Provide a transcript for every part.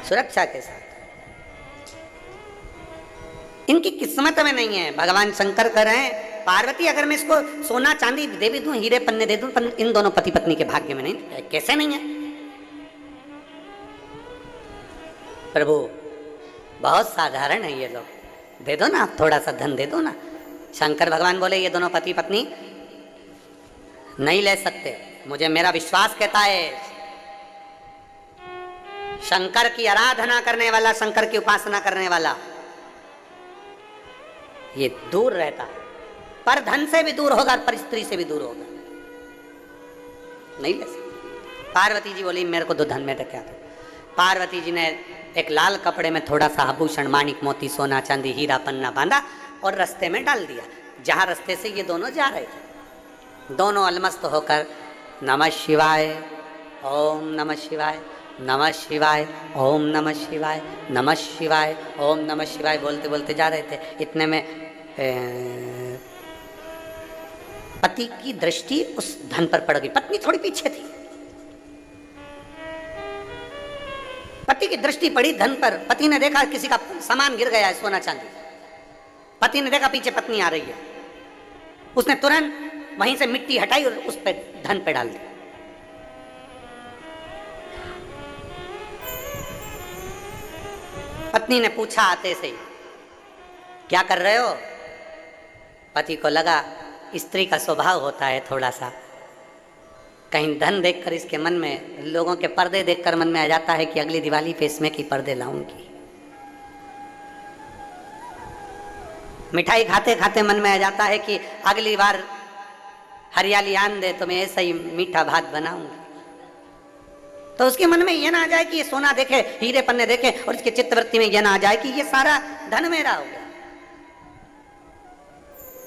सुरक्षा के साथ। इनकी किस्मत में नहीं है। भगवान शंकर कह रहे हैं पार्वती अगर मैं इसको सोना चांदी दे भी दूं, हीरे पन्ने दे दूं, पर इन दोनों पति पत्नी के भाग्य में नहीं। कैसे नहीं है प्रभु? बहुत साधारण है ये लोग, दे दो ना, थोड़ा सा धन दे दो ना। शंकर भगवान बोले ये दोनों पति पत्नी नहीं ले सकते। मुझे मेरा विश्वास कहता है शंकर की आराधना करने वाला, शंकर की उपासना करने वाला ये दूर रहता है, पर धन से भी दूर होगा, पर स्त्री से भी दूर होगा, नहीं ले सकते। पार्वती जी बोली मेरे को तो धन में तो क्या था। पार्वती जी ने एक लाल कपड़े में थोड़ा सा आभूषण, माणिक मोती, सोना चांदी, हीरा पन्ना बांधा और रास्ते में डाल दिया। जहाँ रास्ते से ये दोनों जा रहे थे, दोनों अलमस्त होकर नमः शिवाय, ओम नमः शिवाय, नमः शिवाय, ओम नमः शिवाय, नमः शिवाय, ओम नमः शिवाय बोलते बोलते जा रहे थे। इतने में पति की दृष्टि उस धन पर पड़ गई। पत्नी थोड़ी पीछे थी, पति की दृष्टि पड़ी धन पर। पति ने देखा किसी का सामान गिर गया है, सोना चांदी। पति ने देखा पीछे पत्नी आ रही है, उसने तुरंत वहीं से मिट्टी हटाई और उस पर धन पे डाल दी। पत्नी ने पूछा आते से ही क्या कर रहे हो? पति को लगा स्त्री का स्वभाव होता है थोड़ा सा, कहीं धन देखकर इसके मन में, लोगों के पर्दे देखकर मन में आ जाता है कि अगली दिवाली पे इसमें की पर्दे लाऊंगी। मिठाई खाते खाते मन में आ जाता है कि अगली बार हरियाली आन दे तो मैं ऐसा ही मीठा भात बनाऊंगी। तो उसके मन में यह ना आ जाए कि ये सोना देखे, हीरे पन्ने देखे, और इसके चित्तवृत्ति में यह ना आ जाए कि ये सारा धन मेरा हो गया,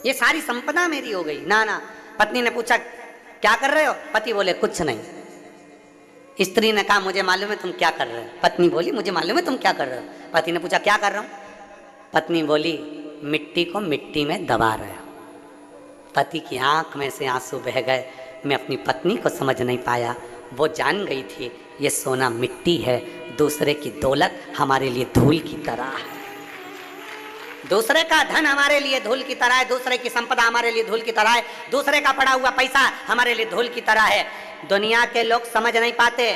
ये सारी संपदा मेरी हो गई। ना ना। पत्नी ने पूछा क्या कर रहे हो? पति बोले कुछ नहीं। स्त्री ने कहा मुझे मालूम है तुम क्या कर रहे हो। पत्नी बोली मुझे मालूम है तुम क्या कर रहे हो। पति ने पूछा क्या कर रहा हूं? पत्नी बोली मिट्टी को मिट्टी में दबा रहे हो। पति की आंख में से आंसू बह गए। मैं अपनी पत्नी को समझ नहीं पाया, वो जान गई थी ये सोना मिट्टी है, दूसरे की दौलत हमारे लिए धूल की तरह है, दूसरे का धन हमारे लिए धूल की तरह है, दूसरे की संपदा हमारे लिए धूल की तरह है, दूसरे का पड़ा हुआ पैसा हमारे लिए धूल की तरह है। दुनिया के लोग समझ नहीं पाते।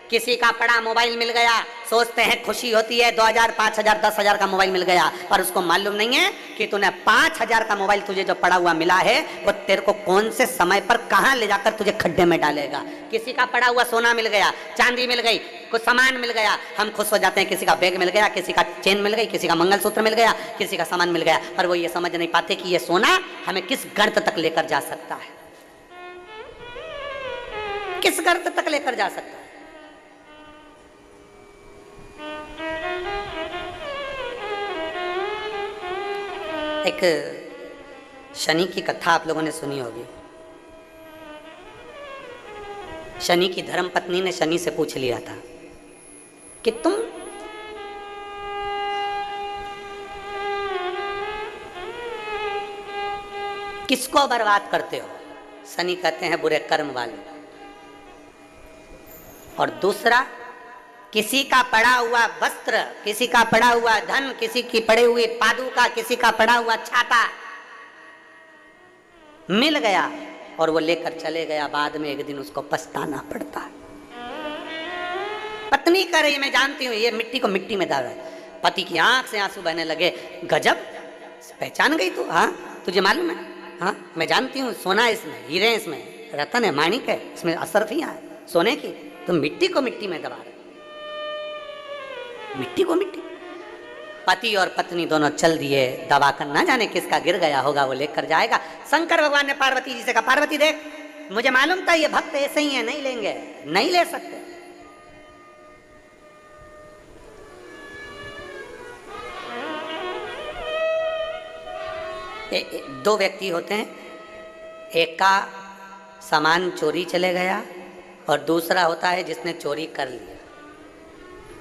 किसी का पड़ा मोबाइल मिल गया, सोचते हैं खुशी होती है, 2000, 5000, 10,000 का मोबाइल मिल गया, पर उसको मालूम नहीं है कि तूने 5000 का मोबाइल तुझे जो पड़ा हुआ मिला है वो तेरे को कौन से समय पर कहाँ ले जाकर तुझे खड्डे में डालेगा। किसी का पड़ा हुआ सोना मिल गया, चांदी मिल गई, कुछ सामान मिल गया, हम खुश हो जाते हैं। किसी का बैग मिल गया, किसी का चेन मिल गई, किसी का मंगलसूत्र मिल गया, किसी का सामान मिल गया, पर वो ये समझ नहीं पाते कि ये सोना हमें किस गर्त तक लेकर जा सकता है, किस गर्त तक लेकर जा सकता है। एक शनि की कथा आप लोगों ने सुनी होगी। शनि की धर्म पत्नी ने शनि से पूछ लिया था कि तुम किसको बर्बाद करते हो? शनि कहते हैं बुरे कर्म वाले। और दूसरा, किसी का पड़ा हुआ वस्त्र, किसी का पड़ा हुआ धन, किसी की पड़ी हुई पादुका, किसी का पड़ा हुआ छाता मिल गया और वो लेकर चले गया, बाद में एक दिन उसको पछताना पड़ता है। पत्नी कह रही मैं जानती हूँ ये मिट्टी को मिट्टी में डाल रहा है। पति की आंख से आंसू बहने लगे। गजब, पहचान गई तू? हाँ तुझे मालूम है? हाँ मैं जानती हूँ, सोना है इसमें, हीरे इसमें, रतन है, माणिक है, इसमें असरफियां है सोने की, तुम मिट्टी को मिट्टी में दबा रहे, मिट्टी को मिट्टी। पति और पत्नी दोनों चल दिए, दबा कर ना जाने किसका गिर गया होगा वो लेकर जाएगा। शंकर भगवान ने पार्वती जी से कहा पार्वती देख, मुझे मालूम था ये भक्त ऐसे ही है, नहीं लेंगे, नहीं ले सकते। दो व्यक्ति होते हैं, एक का सामान चोरी चले गया और दूसरा होता है जिसने चोरी कर लिया।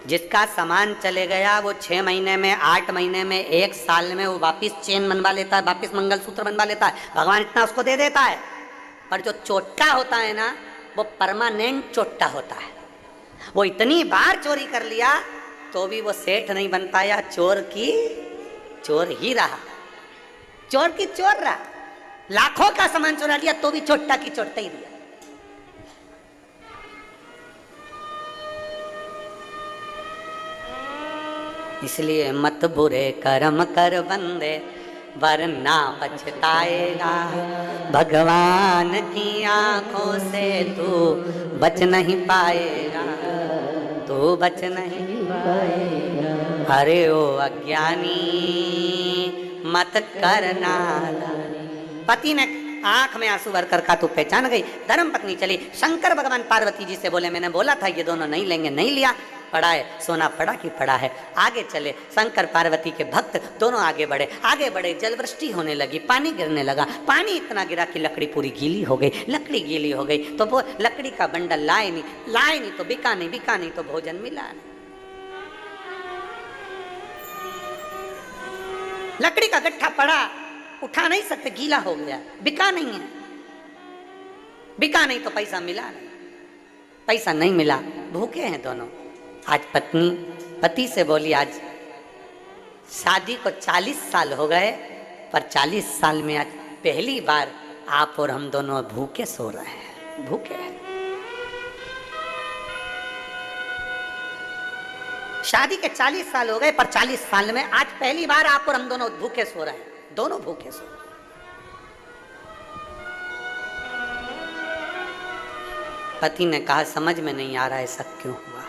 जिसका सामान चले गया वो 6 महीने में, 8 महीने में, 1 साल में वो वापिस चेन बनवा लेता है, वापिस मंगलसूत्र बनवा लेता है, भगवान इतना उसको दे देता है। पर जो चोट्टा होता है ना, वो परमानेंट चोट्टा होता है। वो इतनी बार चोरी कर लिया तो भी वो सेठ नहीं बन पाया, चोर की चोर ही रहा, चोर की चोर रहा। लाखों का सामान चुरा लिया तो भी चोट्टा की चोट्टा ही दिया। इसलिए मत बुरे कर्म कर बंदे, वरना पछताएगा। भगवान की आंखों से तू बच नहीं पाएगा, तू बच नहीं पाएगा। अरे ओ अज्ञानी मत करना। पति ने आंख में आंसू भरकर कहा, तू पहचान गई? धर्म पत्नी चली, शंकर भगवान पार्वती जी से बोले, मैंने बोला था ये दोनों नहीं लेंगे, नहीं लिया। पड़ा है सोना, पड़ा कि पड़ा है। आगे चले, शंकर पार्वती के भक्त दोनों आगे बढ़े, आगे बढ़े। जलवृष्टि होने लगी, पानी गिरने लगा। पानी इतना गिरा कि लकड़ी पूरी गीली हो गई। लकड़ी गीली हो गई तो वो लकड़ी का बंडल लाए नहीं तो बिका नहीं, बिका नहीं तो भोजन मिला नहीं। लकड़ी का गट्ठा पड़ा, उठा नहीं सकते, गीला हो गया, बिका नहीं है। बिका नहीं तो पैसा मिला नहीं, पैसा नहीं मिला, भूखे हैं दोनों। आज पत्नी पति से बोली, आज शादी को 40 साल हो गए, पर 40 साल में आज पहली बार आप और हम दोनों भूखे सो रहे हैं, भूखे हैं। शादी के 40 साल हो गए, पर 40 साल में आज पहली बार आप और हम दोनों भूखे सो रहे हैं, दोनों भूखे सो रहे हैं। पति ने कहा, समझ में नहीं आ रहा ऐसा क्यों हुआ।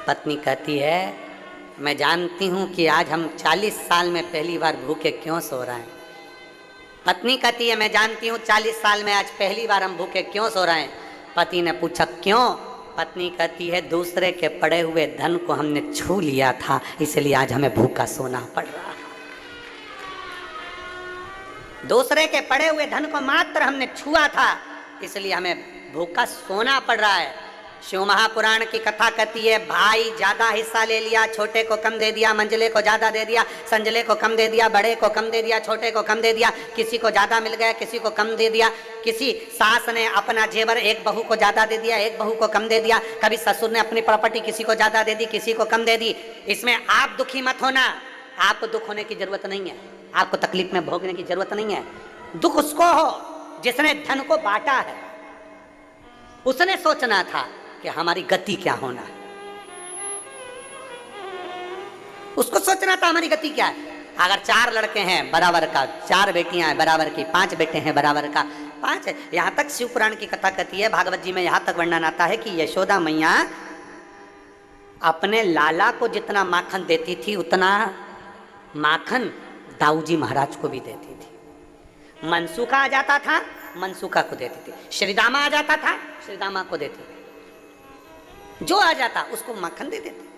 पत्नी कहती है, मैं जानती हूं कि आज हम 40 साल में पहली बार भूखे क्यों सो रहे हैं। पत्नी कहती है, मैं जानती हूं 40 साल में आज पहली बार हम भूखे क्यों सो रहे हैं। पति ने पूछा, क्यों? पत्नी कहती है, दूसरे के पड़े हुए धन को हमने छू लिया था, इसलिए आज हमें भूखा सोना पड़ रहा है। दूसरे के पड़े हुए धन को मात्र हमने छुआ था, इसलिए हमें भूखा सोना पड़ रहा है। शिव महापुराण की कथा कहती है, भाई ज्यादा हिस्सा ले लिया, छोटे को कम दे दिया, मंझले को ज्यादा दे दिया, संजले को कम दे दिया, बड़े को कम दे दिया, छोटे को कम दे दिया, किसी को ज्यादा मिल गया, किसी को कम दे दिया। किसी सास ने अपना जेवर एक बहू को ज्यादा दे दिया, एक बहू को कम दे दिया। कभी ससुर ने अपनी प्रॉपर्टी किसी को ज्यादा दे दी, किसी को कम दे दी। इसमें आप दुखी मत होना, आपको दुख होने की जरूरत नहीं है, आपको तकलीफ में भोगने की जरूरत नहीं है। दुख उसको हो जिसने धन को बांटा है, उसने सोचना था कि हमारी गति क्या होना है, उसको सोचना था हमारी गति क्या है। अगर 4 लड़के हैं बराबर का, 4 बेटियां हैं बराबर की, 5 बेटे हैं बराबर का, 5 है। यहां तक शिव पुराण की कथा कहती है, भागवत जी में यहां तक वर्णन आता है कि यशोदा मैया अपने लाला को जितना माखन देती थी, उतना माखन दाऊजी महाराज को भी देती थी। मनसूखा आ जाता था, मनसूखा को देती थी। श्रीदामा आ जाता था, श्रीदामा को देती थी। जो आ जाता उसको माखन दे देते।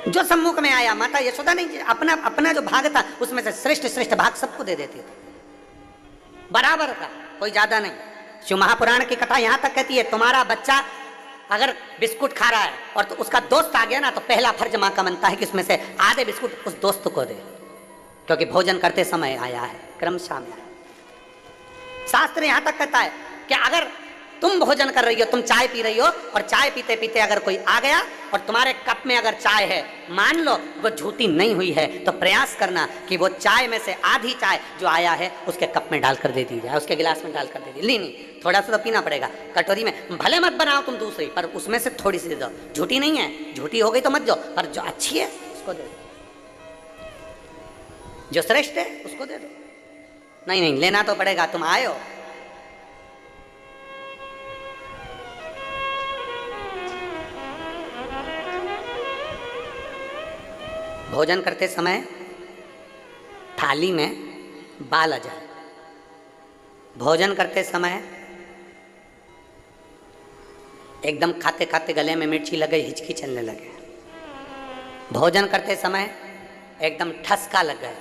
जो सम्मुख में आया, माता यशोदा नहीं, अपना अपना जो भाग था उसमें से श्रेष्ठ श्रेष्ठ भाग सबको दे देती थी, बराबर का, कोई ज्यादा नहीं। शिव महापुराण की कथा यहां तक कहती है, तुम्हारा बच्चा अगर बिस्कुट खा रहा है और तो उसका दोस्त आ गया ना, तो पहला फर्ज मां का बनता है कि उसमें से आधे बिस्कुट उस दोस्त को दे, क्योंकि भोजन करते समय आया है, क्रमशः में आया। शास्त्र यहां तक कहता है कि अगर तुम भोजन कर रही हो, तुम चाय पी रही हो, और चाय पीते पीते अगर कोई आ गया और तुम्हारे कप में अगर चाय है, मान लो वो झूठी नहीं हुई है, तो प्रयास करना कि वो चाय में से आधी चाय जो आया है उसके कप में डालकर दे दी जाए, उसके गिलास में डालकर दे दी। नहीं, थोड़ा सा तो पीना पड़ेगा। कटोरी में भले मत बनाओ तुम दूसरी, पर उसमें से थोड़ी सी दे दो। झूठी नहीं है, झूठी हो गई तो मत दो, पर जो अच्छी है उसको दे दो, जो श्रेष्ठ है उसको दे दो। नहीं, लेना तो पड़ेगा, तुम आए हो। भोजन करते समय थाली में बाल आ जाए, भोजन करते समय एकदम खाते खाते गले में मिर्ची लगे, हिचकी चलने लगे, भोजन करते समय एकदम ठसका लग गया,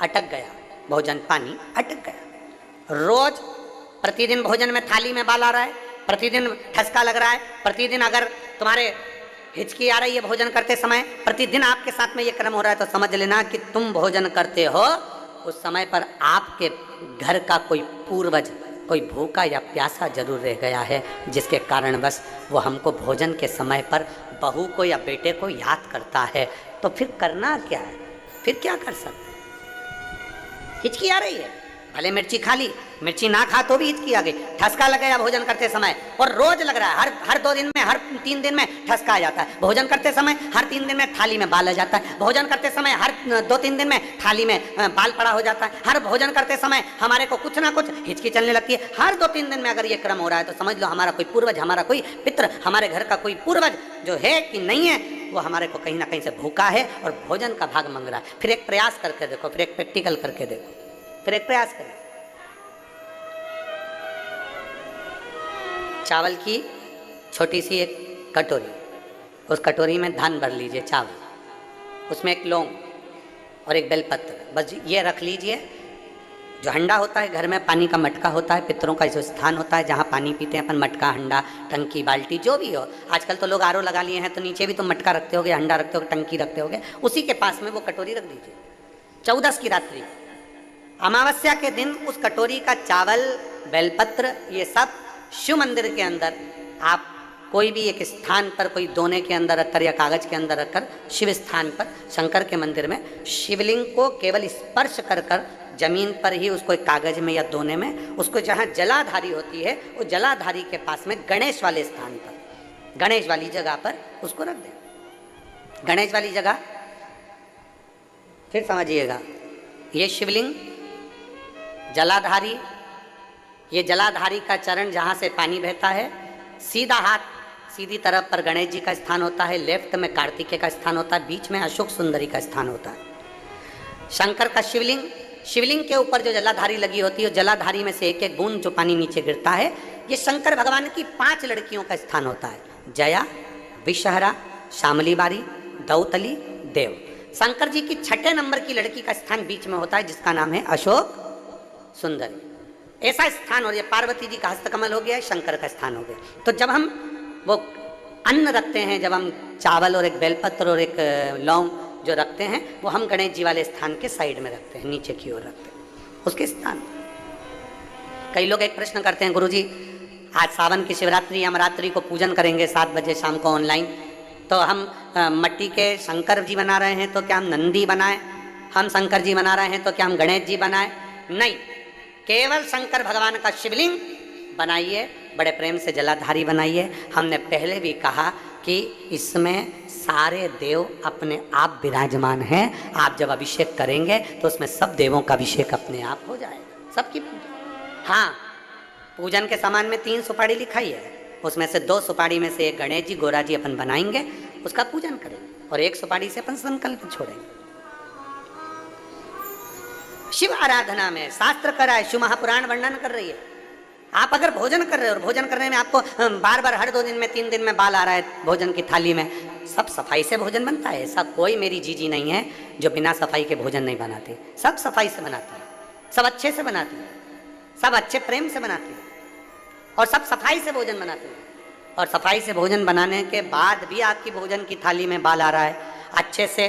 अटक गया भोजन, पानी अटक गया। रोज प्रतिदिन भोजन में थाली में बाल आ रहा है, प्रतिदिन ठसका लग रहा है, प्रतिदिन अगर तुम्हारे हिचकी आ रही है भोजन करते समय, प्रतिदिन आपके साथ में ये क्रम हो रहा है, तो समझ लेना कि तुम भोजन करते हो उस समय पर आपके घर का कोई पूर्वज कोई भूखा या प्यासा जरूर रह गया है, जिसके कारणवश वो हमको भोजन के समय पर बहू को या बेटे को याद करता है। तो फिर करना क्या है, फिर क्या कर सकते? हिचकी आ रही है, भले मिर्ची खा ली, मिर्ची ना खा तो भी हिचकी आ गई, ठसका लग गया भोजन करते समय, और रोज लग रहा है, हर 2 दिन में, हर 3 दिन में ठसका आ जाता है। भोजन करते समय हर 3 दिन में थाली में बाल आ जाता है। भोजन करते समय हर 2-3 दिन में थाली में बाल पड़ा हो जाता है। हर भोजन करते समय हमारे को कुछ ना कुछ हिचकी चलने लगती है। हर 2-3 दिन में अगर ये क्रम हो रहा है तो समझ लो हमारा कोई पूर्वज, हमारा कोई पितृ, हमारे घर का कोई पूर्वज जो है कि नहीं है, वो हमारे को कहीं ना कहीं से भूखा है और भोजन का भाग मांग रहा है। फिर एक प्रयास करके देखो, फिर एक प्रैक्टिकल करके देखो, फिर एक प्रयास करें। चावल की छोटी सी एक कटोरी, उस कटोरी में धान भर लीजिए चावल, उसमें एक लौंग और एक बेलपत्र, बस ये रख लीजिए। जो हंडा होता है घर में, पानी का मटका होता है, पितरों का जो स्थान होता है जहाँ पानी पीते हैं अपन, मटका, हंडा, टंकी, बाल्टी, जो भी हो। आजकल तो लोग आरओ लगा लिए हैं तो नीचे भी तो मटका रखते होगे, हंडा रखते होगे, टंकी रखते होगे, उसी के पास में वो कटोरी रख दीजिए। 14 की रात्रि, अमावस्या के दिन उस कटोरी का चावल, बेलपत्र, ये सब शिव मंदिर के अंदर आप कोई भी एक स्थान पर, कोई दोने के अंदर रखकर या कागज के अंदर रखकर, शिव स्थान पर, शंकर के मंदिर में शिवलिंग को केवल स्पर्श कर कर जमीन पर ही उसको एक कागज में या दोने में, उसको जहाँ जलाधारी होती है वो जलाधारी के पास में गणेश वाले स्थान पर, गणेश वाली जगह पर उसको रख दें। गणेश वाली जगह, फिर समझिएगा, ये शिवलिंग जलाधारी, ये जलाधारी का चरण जहाँ से पानी बहता है, सीधा हाथ सीधी तरफ पर गणेश जी का स्थान होता है, लेफ्ट में कार्तिकेय का स्थान होता है, बीच में अशोक सुंदरी का स्थान होता है। शंकर का शिवलिंग, शिवलिंग के ऊपर जो जलाधारी लगी होती है, जलाधारी में से एक एक बूंद जो पानी नीचे गिरता है, ये शंकर भगवान की 5 लड़कियों का स्थान होता है, जया, विषहरा, शामली बारी, दौतली, देव। शंकर जी की 6ठे नंबर की लड़की का स्थान बीच में होता है, जिसका नाम है अशोक सुंदरी। ऐसा स्थान, और ये पार्वती जी का हस्तकमल हो गया, शंकर का स्थान हो गया। तो जब हम वो अन्न रखते हैं, जब हम चावल और एक बेलपत्र और एक लौंग जो रखते हैं, वो हम गणेश जी वाले स्थान के साइड में रखते हैं, नीचे की ओर रखते हैं उसके स्थान। कई लोग एक प्रश्न करते हैं, गुरुजी आज सावन की शिवरात्रि, हम रात्रि को पूजन करेंगे 7 बजे शाम को ऑनलाइन, तो हम मट्टी के शंकर जी बना रहे हैं तो क्या हम नंदी बनाएं? हम शंकर जी बना रहे हैं तो क्या हम गणेश जी बनाएं? नहीं, केवल शंकर भगवान का शिवलिंग बनाइए, बड़े प्रेम से जलाधारी बनाइए। हमने पहले भी कहा कि इसमें सारे देव अपने आप विराजमान हैं। आप जब अभिषेक करेंगे तो उसमें सब देवों का अभिषेक अपने आप हो जाएगा, सबकी पूजा। हाँ, पूजन के सामान में 3 सुपारी लिखाई है, उसमें से 2 सुपारी में से एक गणेश जी, गोरा जी अपन बनाएंगे, उसका पूजन करेंगे, और 1 सुपारी से अपन संकल्प छोड़ेंगे। शिव आराधना में शास्त्र कर रहा है, शिव महापुराण वर्णन कर रही है। आप अगर भोजन कर रहे हो और भोजन करने में आपको बार बार हर 2 दिन में 3 दिन में बाल आ रहा है भोजन की थाली में, सब सफाई से भोजन बनता है। ऐसा कोई मेरी जीजी नहीं है जो बिना सफाई के भोजन नहीं बनाती, सब सफाई से बनाती है, सब अच्छे से बनाती है, सब अच्छे प्रेम से बनाती है, और सब सफाई से भोजन बनाती है। और सफाई से भोजन बनाने के बाद भी आपकी भोजन की थाली में बाल आ रहा है, अच्छे से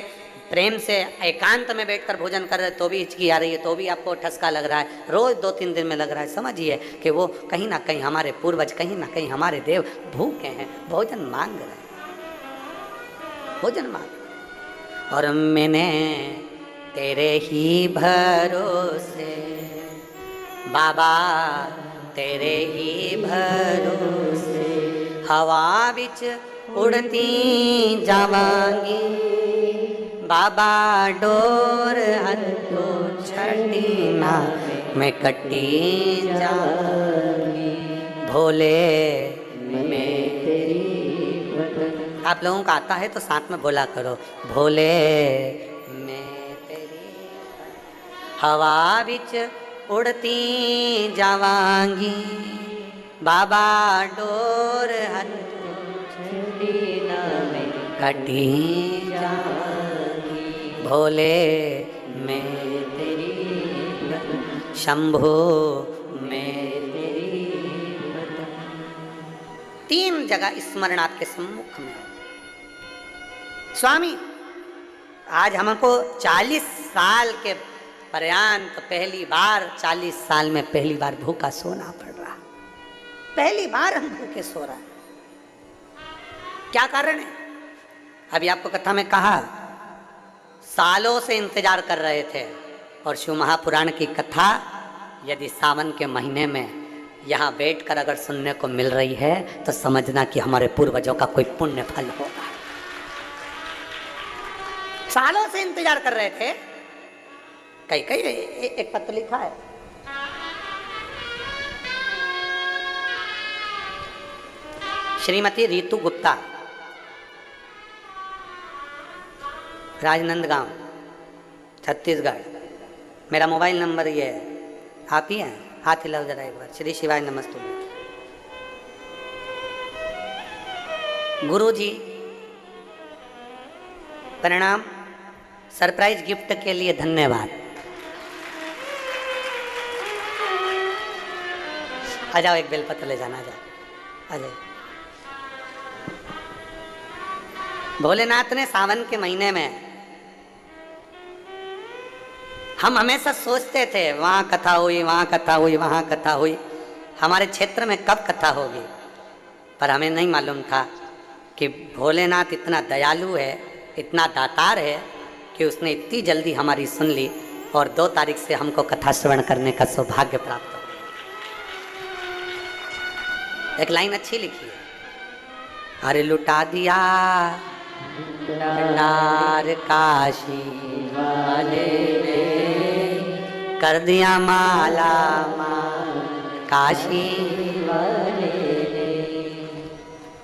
प्रेम से एकांत में बैठकर भोजन कर रहे तो भी हिचकी आ रही है, तो भी आपको ठसका लग रहा है, रोज 2-3 दिन में लग रहा है, समझिए कि वो कहीं ना कहीं हमारे पूर्वज, कहीं ना कहीं हमारे देव भूखे हैं, भोजन मांग रहे हैं, भोजन मांग। और मैंने तेरे ही भरोसे बाबा, तेरे ही भरोसे हवा बिच उड़ती जावांगी, बाबा डोर हथो छड़ी ना मैं कटी जाऊंगी, भोले मैं तेरी। आप लोगों को आता है तो साथ में बोला करो, भोले मैं तेरी हवा बिच उड़ती जावांगी, बाबा डोर हथो छड़ी ना मैं कटी जाऊंगी, भोले मैं तेरी, शंभो मैं तेरी। 3 जगह स्मरण आपके सम्मुख में। स्वामी आज हमको 40 साल के प्रयांत पहली बार 40 साल में पहली बार भूखा सोना पड़ रहा। पहली बार हम भूखे सो रहे हैं। क्या कारण है? अभी आपको कथा में कहा, सालों से इंतजार कर रहे थे। और शिव महापुराण की कथा यदि सावन के महीने में यहाँ बैठकर अगर सुनने को मिल रही है तो समझना कि हमारे पूर्वजों का कोई पुण्य फल होगा। सालों से इंतजार कर रहे थे। कई कई एक पत्र लिखा है, श्रीमती रीतू गुप्ता, राजनंदगांव, छत्तीसगढ़। मेरा मोबाइल नंबर ये है, आप ही हैं? हाथ हिलाओ जरा एक बार। श्री शिवाय नमस्तु। गुरु जी प्रणाम, सरप्राइज गिफ्ट के लिए धन्यवाद। आ जाओ, एक बेलपत्र ले जाना। आ जाओ। भोलेनाथ ने सावन के महीने में, हम हमेशा सोचते थे वहाँ कथा हुई, वहाँ कथा हुई, वहाँ कथा हुई, हमारे क्षेत्र में कब कथा होगी। पर हमें नहीं मालूम था कि भोलेनाथ इतना दयालु है, इतना दातार है कि उसने इतनी जल्दी हमारी सुन ली और 2 तारीख से हमको कथा श्रवण करने का सौभाग्य प्राप्त हो। एक लाइन अच्छी लिखी है, अरे लुटा दिया भंडार काशी वाले ने, कर दिया माला माल काशी वाले ने।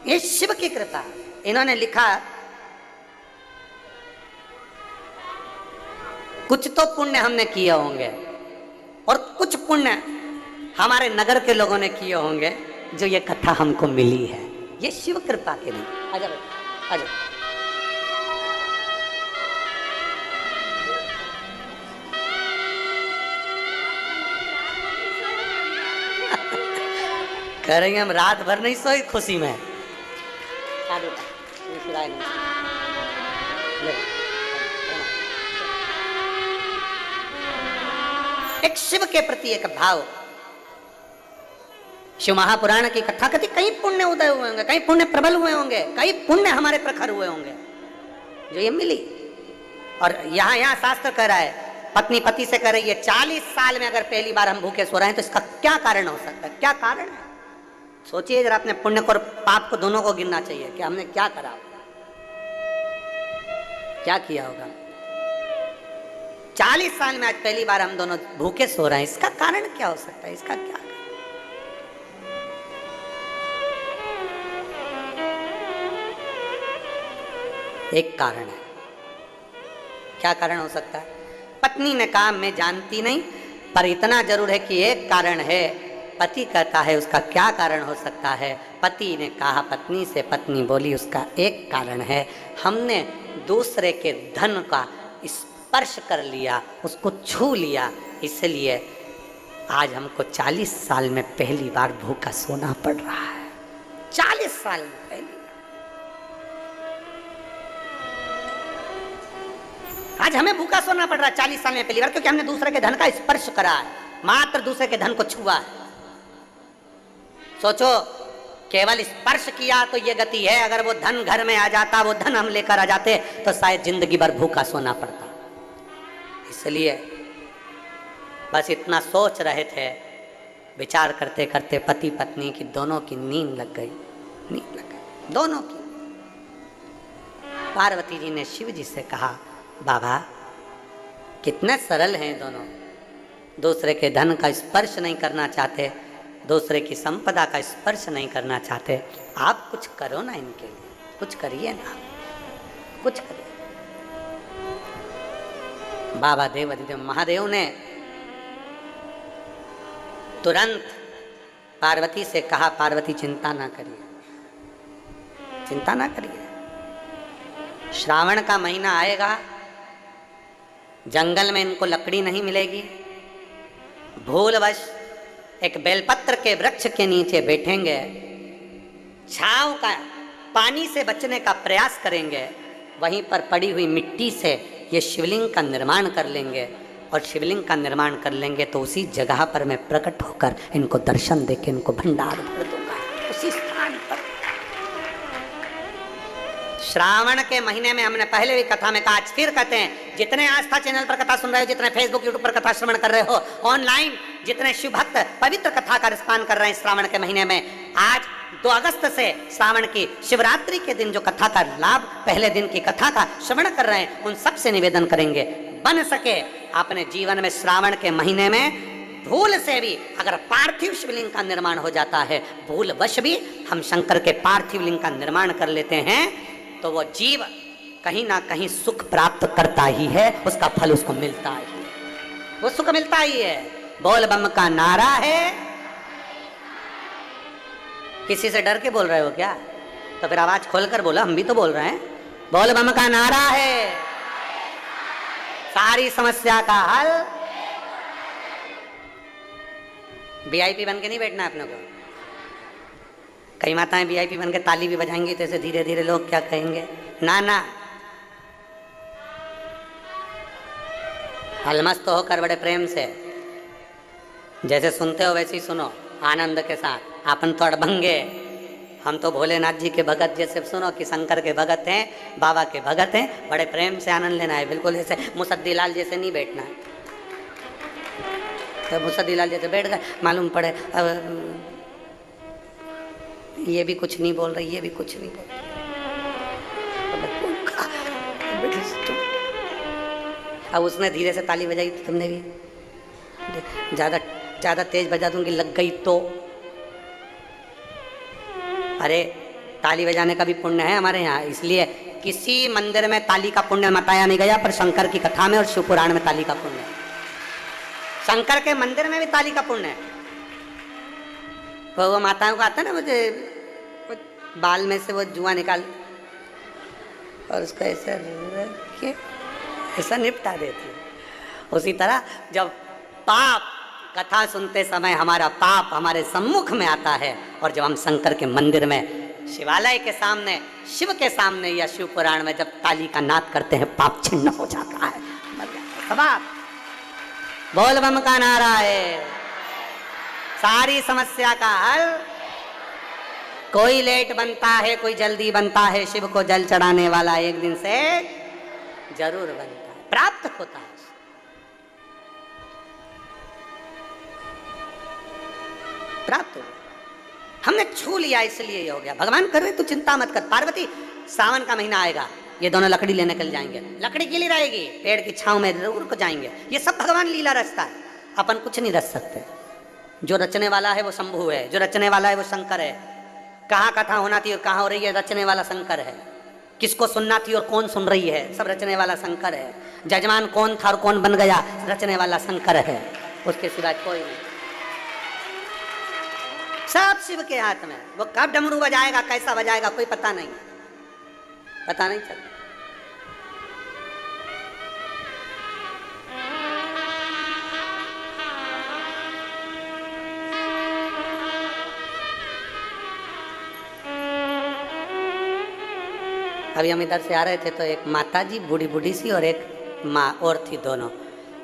ये शिव की कृपा। इन्होंने लिखा, कुछ तो पुण्य हमने किए होंगे और कुछ पुण्य हमारे नगर के लोगों ने किए होंगे जो ये कथा हमको मिली है। ये शिव कृपा के लिए। आजा बेटा, आजा। करेंगे हम, रात भर नहीं सोई खुशी में। एक शिव के प्रति एक भाव। शिव महापुराण की कथा कथी, कई पुण्य उदय हुए होंगे, कई पुण्य प्रबल हुए होंगे, कई पुण्य हमारे प्रखर हुए होंगे जो ये मिली। और यहाँ शास्त्र कह रहा है, पत्नी पति से कह रही है 40 साल में अगर पहली बार हम भूखे सो रहे हैं तो इसका क्या कारण हो सकता है? क्या कारण है? सोचिए जरा, अपने पुण्य को और पाप को दोनों को गिनना चाहिए कि हमने क्या करा, क्या किया होगा। 40 साल में आज पहली बार हम दोनों भूखे सो रहे हैं, इसका कारण क्या हो सकता है? इसका क्या? एक कारण है। क्या कारण हो सकता है? पत्नी ने कहा मैं जानती नहीं, पर इतना जरूर है कि एक कारण है। पति कहता है उसका क्या कारण हो सकता है? पति ने कहा पत्नी से, पत्नी बोली उसका एक कारण है, हमने दूसरे के धन का स्पर्श कर लिया, उसको छू लिया, इसलिए आज हमको 40 साल में पहली बार भूखा सोना पड़ रहा है। 40 साल में पहली बार। आज हमें भूखा सोना पड़ रहा है 40 साल में पहली बार, क्योंकि हमने दूसरे के धन का स्पर्श करा है, मात्र दूसरे के धन को छुआ है। सोचो, केवल स्पर्श किया तो ये गति है। अगर वो धन घर में आ जाता, वो धन हम लेकर आ जाते तो शायद जिंदगी भर भूखा सोना पड़ता। इसलिए बस इतना सोच रहे थे, विचार करते करते पति पत्नी की दोनों की नींद लग गई, नींद लग गई दोनों की। पार्वती जी ने शिव जी से कहा, बाबा कितने सरल हैं दोनों, दूसरे के धन का स्पर्श नहीं करना चाहते, दूसरे की संपदा का स्पर्श नहीं करना चाहते, आप कुछ करो ना इनके लिए, कुछ करिए ना, कुछ करिए। बाबा देवाधिदेव महादेव ने तुरंत पार्वती से कहा, पार्वती चिंता ना करिए, चिंता ना करिए। श्रावण का महीना आएगा, जंगल में इनको लकड़ी नहीं मिलेगी, भूलवश एक बेलपत्र के वृक्ष के नीचे बैठेंगे, छांव का पानी से बचने का प्रयास करेंगे, वहीं पर पड़ी हुई मिट्टी से ये शिवलिंग का निर्माण कर लेंगे और शिवलिंग का निर्माण कर लेंगे तो उसी जगह पर मैं प्रकट होकर इनको दर्शन देके इनको भंडार भर दूंगा उसी स्थान पर। श्रावण के महीने में हमने पहले भी कथा में कहा, आज फिर कहते हैं, जितने आस्था चैनल पर कथा सुन रहे हो, जितने फेसबुक यूट्यूब पर कथा श्रवण कर रहे हो, ऑनलाइन जितने शिव भक्त पवित्र कथा का रिस्पान कर रहे हैं श्रावण के महीने में, आज 2 अगस्त से श्रावण की शिवरात्रि के दिन जो कथा का लाभ, पहले दिन की कथा का श्रवण कर रहे हैं, उन सबसे निवेदन करेंगे, बन सके अपने जीवन में श्रावण के महीने में भूल से भी अगर पार्थिव शिवलिंग का निर्माण हो जाता है, भूलवश भी हम शंकर के पार्थिव लिंग का निर्माण कर लेते हैं, तो वो जीव कहीं ना कहीं सुख प्राप्त करता ही है, उसका फल उसको मिलता ही, वो सुख मिलता ही है। बोल बम का नारा है। किसी से डर के बोल रहे हो क्या? तो फिर आवाज खोलकर बोलो, हम भी तो बोल रहे हैं। बोल बम का नारा है, सारी समस्या का हल। वीआईपी बन के नहीं बैठना अपने को। कई माताएं वीआईपी बन के ताली भी बजाएंगी तो ऐसे धीरे धीरे लोग क्या कहेंगे, ना ना, हलमस्त होकर बड़े प्रेम से जैसे सुनते हो वैसे ही सुनो, आनंद के साथ। आपन तो अड़भंगे, हम तो भोलेनाथ जी के भगत जैसे सुनो कि शंकर के भगत हैं, बाबा के भगत हैं, बड़े प्रेम से आनंद लेना है। बिल्कुल ऐसे मुसद्दीलाल जैसे नहीं बैठना है। तो मुसद्दीलाल जैसे बैठ गए, मालूम पड़े अब ये भी कुछ नहीं बोल रही, ये भी कुछ नहीं बोल रही। अब उसने धीरे से ताली बजाई तो तुमने भी ज़्यादा तेज बजा दूंगी, लग गई तो। अरे ताली बजाने का भी पुण्य है हमारे यहाँ, इसलिए किसी मंदिर में ताली का पुण्य बताया नहीं गया, पर शंकर की कथा में और शिव पुराण में ताली का पुण्य है। शंकर के मंदिर में भी ताली का पुण्य है। वो माताओं को आता है ना, मुझे बाल में से वो जुआ निकाल और उसको ऐसा रख के ऐसा निपटा देती है। उसी तरह जब पाप कथा सुनते समय हमारा पाप हमारे सम्मुख में आता है, और जब हम शंकर के मंदिर में, शिवालय के सामने, शिव के सामने या शिव पुराण में जब ताली का नाद करते हैं, पाप छिन्न हो जाता है, मर जाता है। बोल बम का नारा है, सारी समस्या का हल। कोई लेट बनता है, कोई जल्दी बनता है, शिव को जल चढ़ाने वाला एक दिन से जरूर बनता है, प्राप्त होता है। प्राप्त हो, हमने छू लिया इसलिए ये हो गया। भगवान कर रहे तू चिंता मत कर। पार्वती, सावन का महीना आएगा, ये दोनों लकड़ी लेने निकल जाएंगे। लकड़ी गीली रहेगी, पेड़ की छांव में जरूर को जाएंगे। ये सब भगवान लीला रचता है, अपन कुछ नहीं रच सकते। जो रचने वाला है वो शंभु है, जो रचने वाला है वो शंकर है। कहाँ कथा होना थी और कहाँ हो रही है, रचने वाला शंकर है। किसको सुनना थी और कौन सुन रही है, सब रचने वाला शंकर है। जजमान कौन था और कौन बन गया, रचने वाला शंकर है, उसके सिवाय कोई नहीं। सब शिव के हाथ में। वो कब डमरू बजाएगा, कैसा बजाएगा, कोई पता नहीं, पता नहीं चलता। अभी हम इधर से आ रहे थे तो एक माता जी बूढ़ी बूढ़ी सी और एक माँ और थी, दोनों।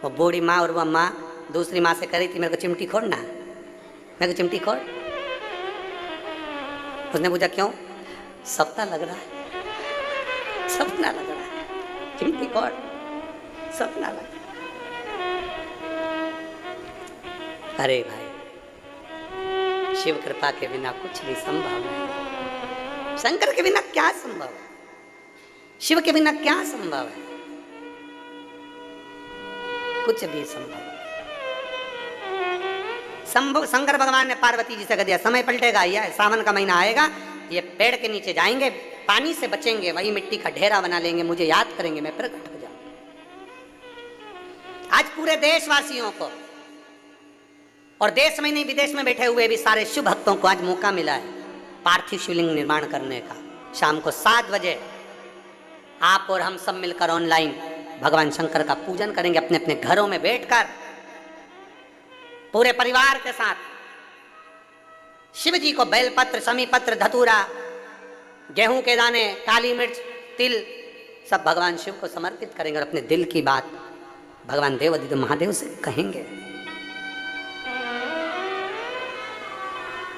वो बूढ़ी माँ और वह माँ दूसरी माँ से कह रही थी, मेरे को चिमटी खोड़ना, मेरे को चिमटी खोड़। उसने पूछा क्यों? सपना लग रहा है, सपना लग रहा है, चिमटी खोड़, सपना लग रहा है। अरे भाई, शिव कृपा के बिना कुछ भी संभव नहीं। शंकर के बिना क्या संभव है, शिव के बिना क्या संभव है? कुछ भी संभव। संभव शंकर भगवान ने पार्वती जी से कह दिया, समय पलटेगा, यह सावन का महीना आएगा, ये पेड़ के नीचे जाएंगे, पानी से बचेंगे, वही मिट्टी का ढेरा बना लेंगे, मुझे याद करेंगे, मैं प्रकट हो जाऊंगा। आज पूरे देशवासियों को, और देश में नहीं विदेश में बैठे हुए भी सारे शिव भक्तों को आज मौका मिला है पार्थिव शिवलिंग निर्माण करने का। शाम को 7 बजे आप और हम सब मिलकर ऑनलाइन भगवान शंकर का पूजन करेंगे, अपने अपने घरों में बैठकर पूरे परिवार के साथ। शिव जी को बेलपत्र, समीपत्र, धतूरा, गेहूं के दाने, काली मिर्च, तिल सब भगवान शिव को समर्पित करेंगे और अपने दिल की बात भगवान देवादिदेव महादेव से कहेंगे,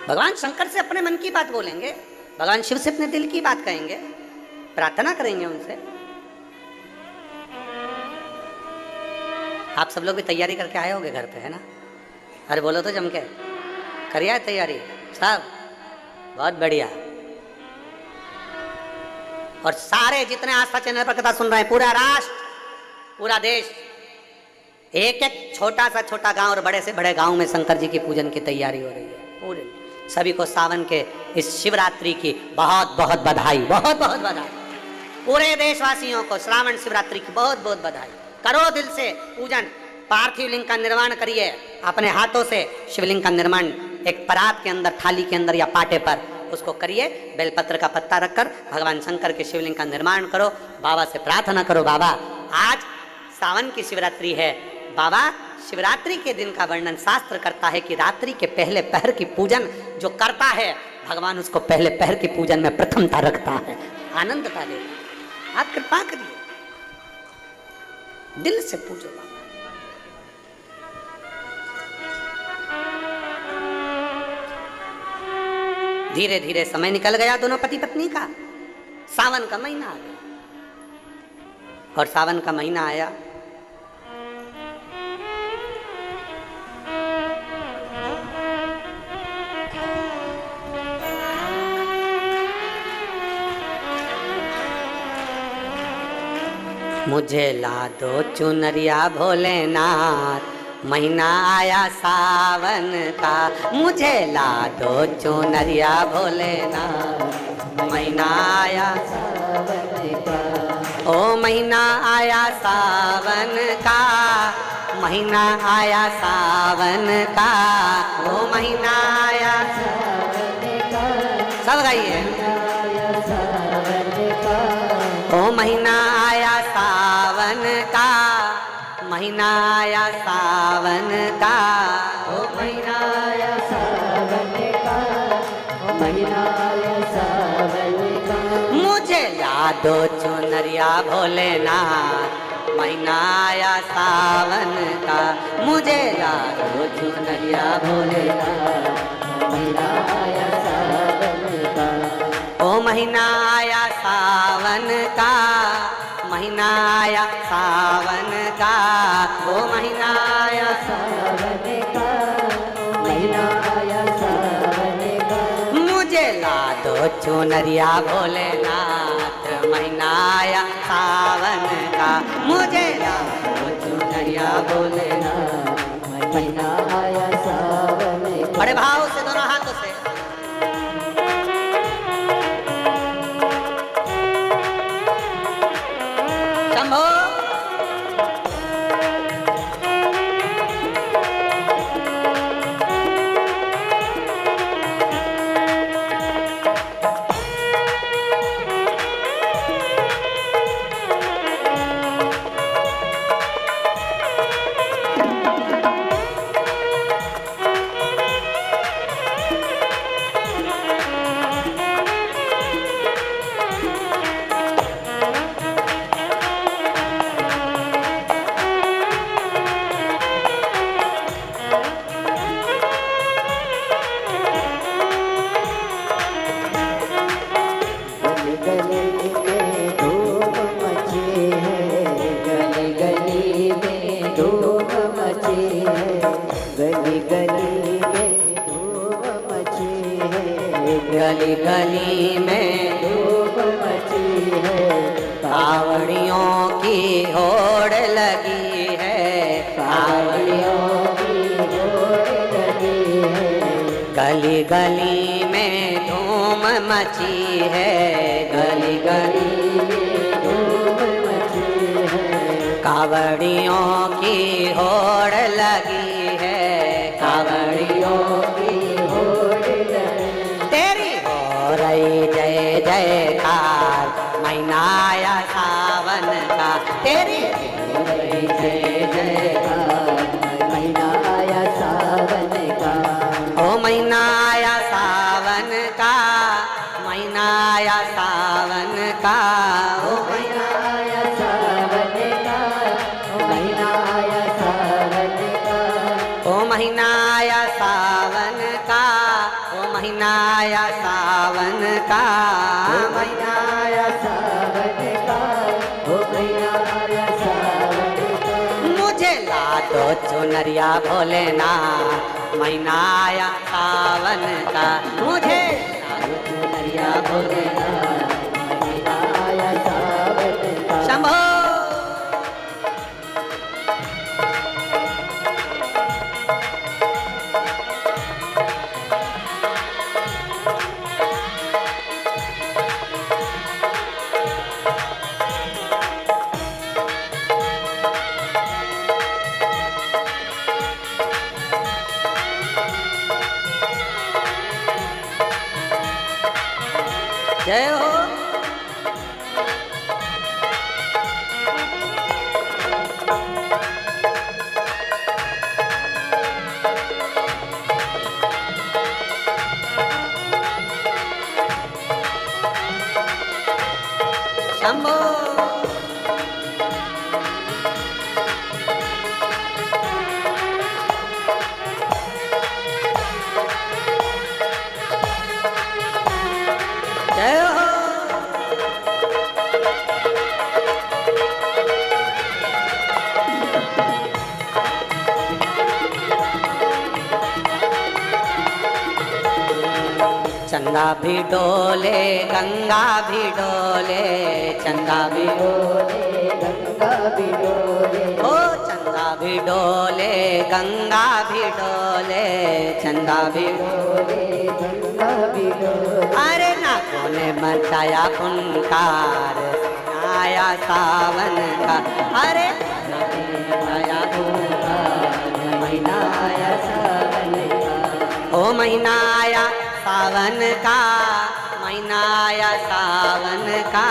भगवान शंकर से अपने मन की बात बोलेंगे, भगवान शिव से अपने दिल की बात कहेंगे, प्रार्थना करेंगे उनसे। आप सब लोग भी तैयारी करके आए होगे घर पे, है ना? अरे बोलो तो जम के, करिए तैयारी सब, बहुत बढ़िया। और सारे जितने आस्था चैनल पर कथा सुन रहे हैं, पूरा राष्ट्र, पूरा देश, एक एक छोटा सा छोटा गांव और बड़े से बड़े गांव में शंकर जी की पूजन की तैयारी हो रही है। पूरे सभी को सावन के इस शिवरात्रि की बहुत बहुत बधाई, बहुत बहुत बधाई। पूरे देशवासियों को श्रावण शिवरात्रि की बहुत बहुत बधाई। करो दिल से पूजन, पार्थिव लिंग का निर्माण करिए अपने हाथों से। शिवलिंग का निर्माण एक परात के अंदर, थाली के अंदर या पाटे पर उसको करिए। बेलपत्र का पत्ता रखकर भगवान शंकर के शिवलिंग का निर्माण करो। बाबा से प्रार्थना करो, बाबा आज सावन की शिवरात्रि है, बाबा शिवरात्रि के दिन का वर्णन शास्त्र करता है कि रात्रि के पहले पहर की पूजन जो करता है, भगवान उसको पहले पहर की पूजन में प्रथमता रखता है, आनंदता दे। आप कृपा करिए, दिल से पूजो बाबा। धीरे धीरे समय निकल गया दोनों पति पत्नी का। सावन का महीना आ गया, और सावन का महीना आया, मुझे ला दो चुनरिया भोलेनाथ, महीना आया सावन का। मुझे ला दो चुनरिया भोलेनाथ, महीना आया सावन का। ओ महीना आया सावन का, महीना आया सावन का, ओ महीना आया सावन का। सब गाइए, ओ महीना आया सावन का, महीना आया सावन का, ओ महीना आया सावन का, ओ महीना आया सावन का। मुझे ला दो चुनरिया भोलेनाथ, महीना आया सावन का। मुझे ला दो चुनरिया भोलेनाथ, महीना आया सावन का। ओ महीना आया सावन का, महीना आया सावन का, ओ महीना आया सावन का, महीना आया सावन का। मुझे ला दो चुनरिया भोलेनाथ, महीना आया सावन का। मुझे ला दो चुनरिया भोलेनाथ, महीना आया सावन का। बड़े भाव से दोनों हाथों से शंभो। गली गली में धूप मची है, कावड़ियों की होड़ लगी है, कावड़ियों की होड़ लगी है। गली गली में धूम मची है, गली गली में धूम मची है। कावड़ियों की होड़ लगी है, कावड़ियों की होड़ लगी। तेरी हो रही जय जयकार, महीना आया सावन का। तेरी हो रही जय जयकार, महीना आया सावन का। ओ महीना आया सावन का, महीना आया सावन का, ओ महीना आया सावन का, ओ महीना सावन का, महीना आया सावन का, ओ महीना आया सावन का। मुझे ला दो चुनरिया भोलेनाथ, महीना आया सावन का, मुझे ला दो चुनरिया भोलेनाथ, महीना आया सावन का। शंभो। जय हो। शंभो। जय हो। चंदा भी डोले गंगा भी डोले, चंदा भी डोले गंगा भी डोले, ओ चंदा भी डोले गंगा भी डोले, चंदा भी डोले गंगा भी डोले। अरे नाकों ने मचाया फुनकार, आया सावन का, अरे आया महीना आया सावन का, ओ महीना आया सावन का, महीना आया सावन का,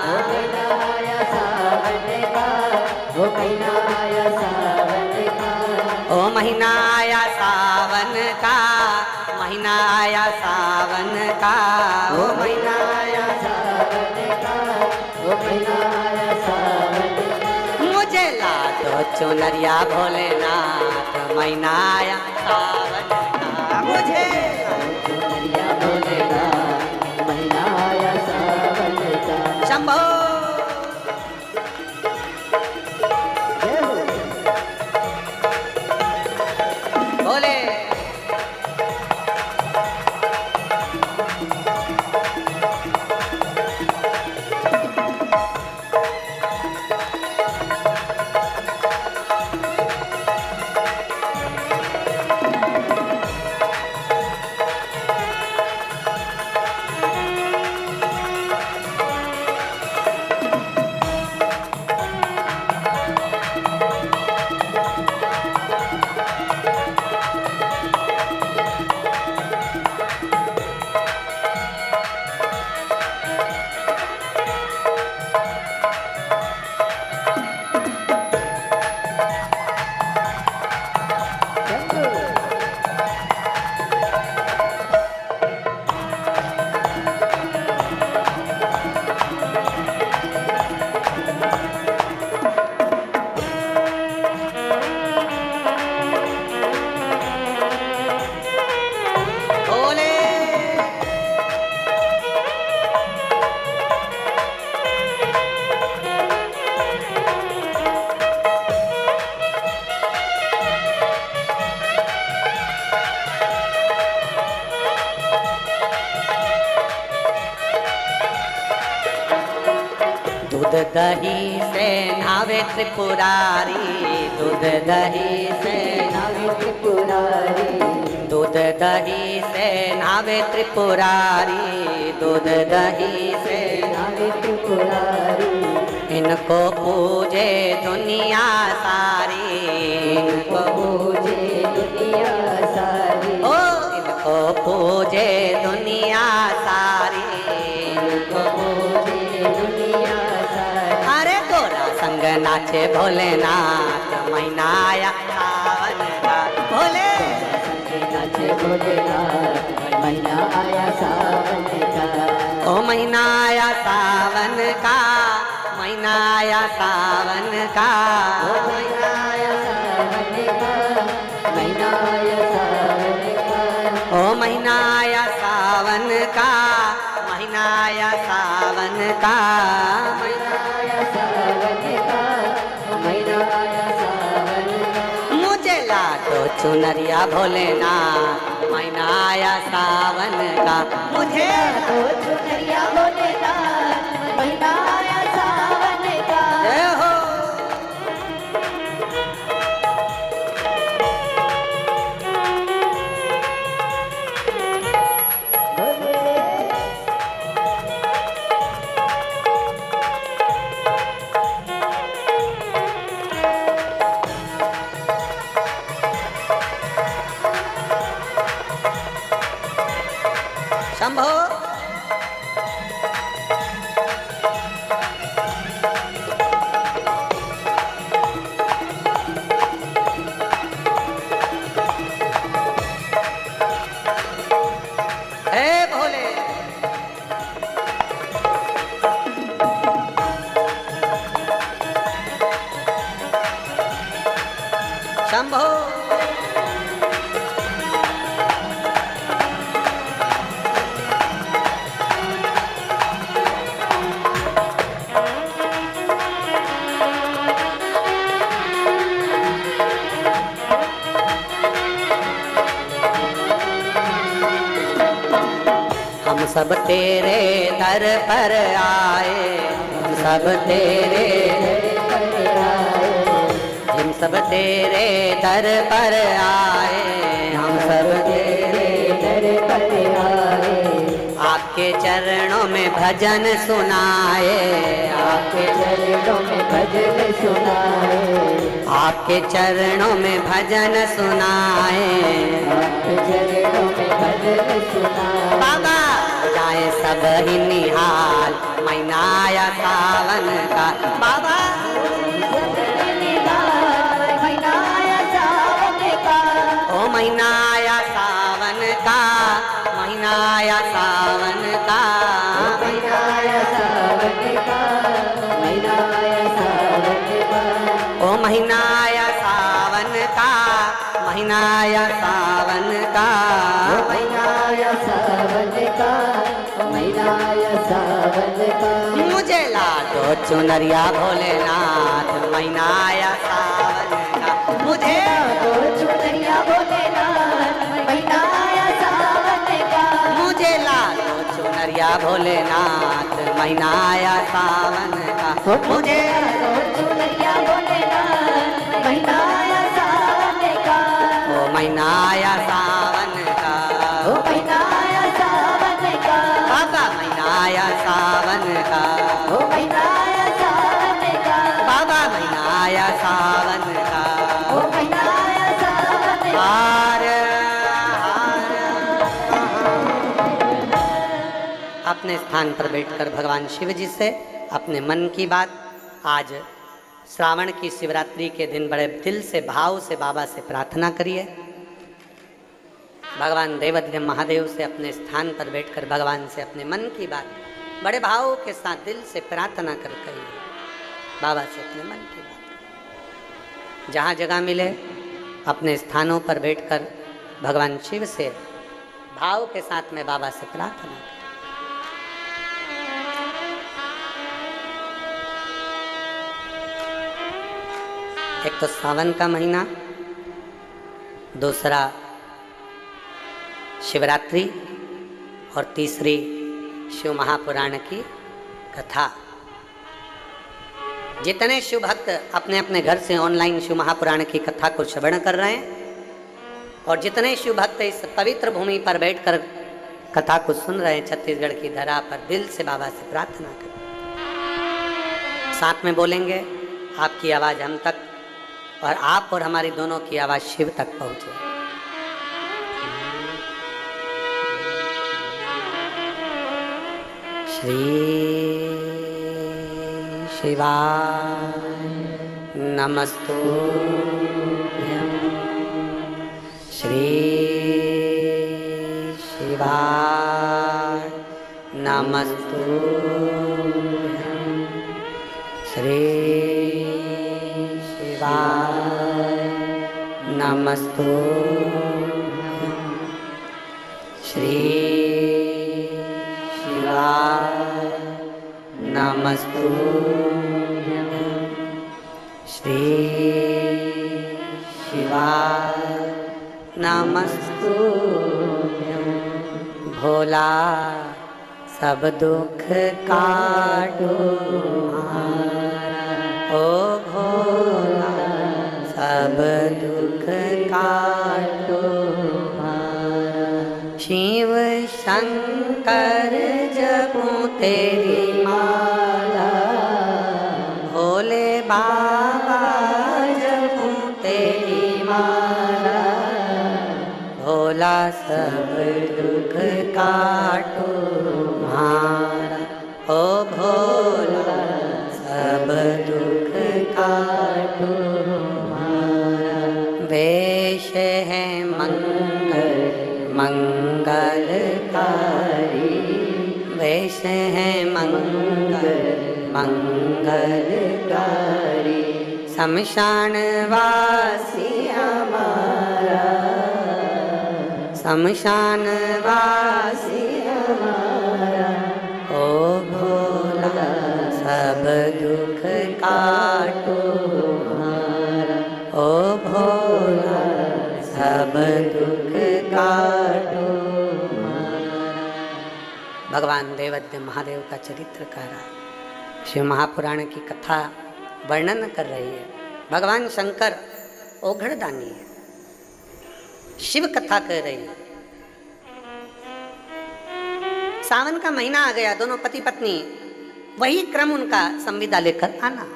ओ महीना आया सावन का, ओ महीना आया सावन का, ओ महीना आया सावन का, महीना आया सावन का, ओ महीना आया सावन का, ओ महीना आया सावन का। मुझे ला दो चुनरिया भोलेनाथ, महीना आया सावन का, मुझे चुनरिया भोलेनाथ, महीना आया सावन का। शंभो। जय हो। भोले। दूध दही से नावे त्रिपुरारी, दूध दही से नावे त्रिपुरारी, दूध दही से नावे त्रिपुरारी, दूध दही से नावे त्रिपुरारी। इनको पूजे दुनिया सारी, इनको पूजे दुनिया सारी, ओ इनको पूजे दुनिया सारी, इनको पूजे दुनिया सारी। अरे गोरा संग नाचे भोलेनाथ, महीना आया सावन का, भोले नाचे भोलेनाथ, महीना आया सावन का। ओ महीना आया सावन का, महीना आया सावन का, ओ महीना आया सावन का, महीना आया सावन का। ओ महीना आया सावन का, महीना आया सावन का, महीना आया सावन का, महीना आया सावन का। मुझे ला दो चुनरिया भोलेनाथ, महीना आया सावन का, मुझे तो चुनरिया भोलेनाथ, महीना आया सावन का। जय हो। शंभो हे भोले, शंभो हम सब तेरे दर पर आए, हम सब तेरे हम सब तेरे दर पर आए, हम सब तेरे दर पर आए, आपके चरणों में भजन सुनाए, आपके चरणों में भजन सुनाए, आपके चरणों में भजन सुनाए। आपके चरणों में भजन सुनाए। बाबा जाए सब ही निहाल, महीना आया सावन का, बाबा महीना आया सावन का, ओ महीना आया सावन का, महीना आया सावन का, महीना आया सावन का, महीना आया सावन का, ओ महीना आया सावन का, महीना आया सावन का, महीना आया सावन का, महीना आया सावन का। मुझे ला दो चुनरिया भोलेनाथ, महीना आया सावन का, मुझे तो चुनरिया भोलेनाथ, महीना आया सावन का, मुझे ला दो चुनरिया भोलेनाथ, महीना आया सावन का, मुझे तो चुनरिया भोलेनाथ, महीना आया सावन का, ओ महीना आया सावन का, ओ महीना आया सावन का, बाबा महीना आया सावन का, ओ महीना आया सावन का, बाबा महीना आया सावन का, ओ महीना आया सावन का। हार अपने स्थान पर बैठकर भगवान शिव जी से अपने मन की बात, आज श्रावण की शिवरात्रि के दिन बड़े दिल से भाव से बाबा से प्रार्थना करिए। भगवान देवाधिदेव महादेव से अपने स्थान पर बैठकर भगवान से अपने मन की बात बड़े भाव के साथ दिल से प्रार्थना कर करिए। बाबा से अपने मन की बात जहाँ जगह मिले अपने स्थानों पर बैठकर भगवान शिव से भाव के साथ में बाबा से प्रार्थना करें। एक तो सावन का महीना, दूसरा शिवरात्रि और तीसरी शिव महापुराण की कथा। जितने शिव भक्त अपने अपने घर से ऑनलाइन शिव महापुराण की कथा को श्रवण कर रहे हैं और जितने शिव भक्त इस पवित्र भूमि पर बैठकर कथा को सुन रहे हैं, छत्तीसगढ़ की धरा पर दिल से बाबा से प्रार्थना करें। साथ में बोलेंगे, आपकी आवाज़ हम तक और आप और हमारी दोनों की आवाज़ शिव तक पहुँचे। श्री शिवाय नमस्तुभ्यं, श्री शिवाय नमस्तुभ्यं, श्री शिवाय नमस्तुभ्यं, श्री शिवाय श्री शिवाय नमस्तुभ्यं। भोला सब दुख काटो ओ भोला सब दुख काटो। शिव शंकर जपूं तेरी माला, भोले बाबा जपूं तेरी माला। भोला सब दुख काटो मारा ओ भोला सब दुख काटो मारा। वेश है मंगल मंगलकारी, वेश है मंगल मंगलकारी। शमशान वासी हमारा, शमशान वासी हमारा। ओ भोला सब दुख काटो हमारा, ओ भोला सब दुख काटो हमारा। भगवान देवद्य महादेव का चरित्र कह रहा है। शिव महापुराण की कथा वर्णन कर रही है। भगवान शंकर ओघड़दानी है, शिव कथा कह रही है। सावन का महीना आ गया, दोनों पति पत्नी वही क्रम उनका संविदा लेकर आना,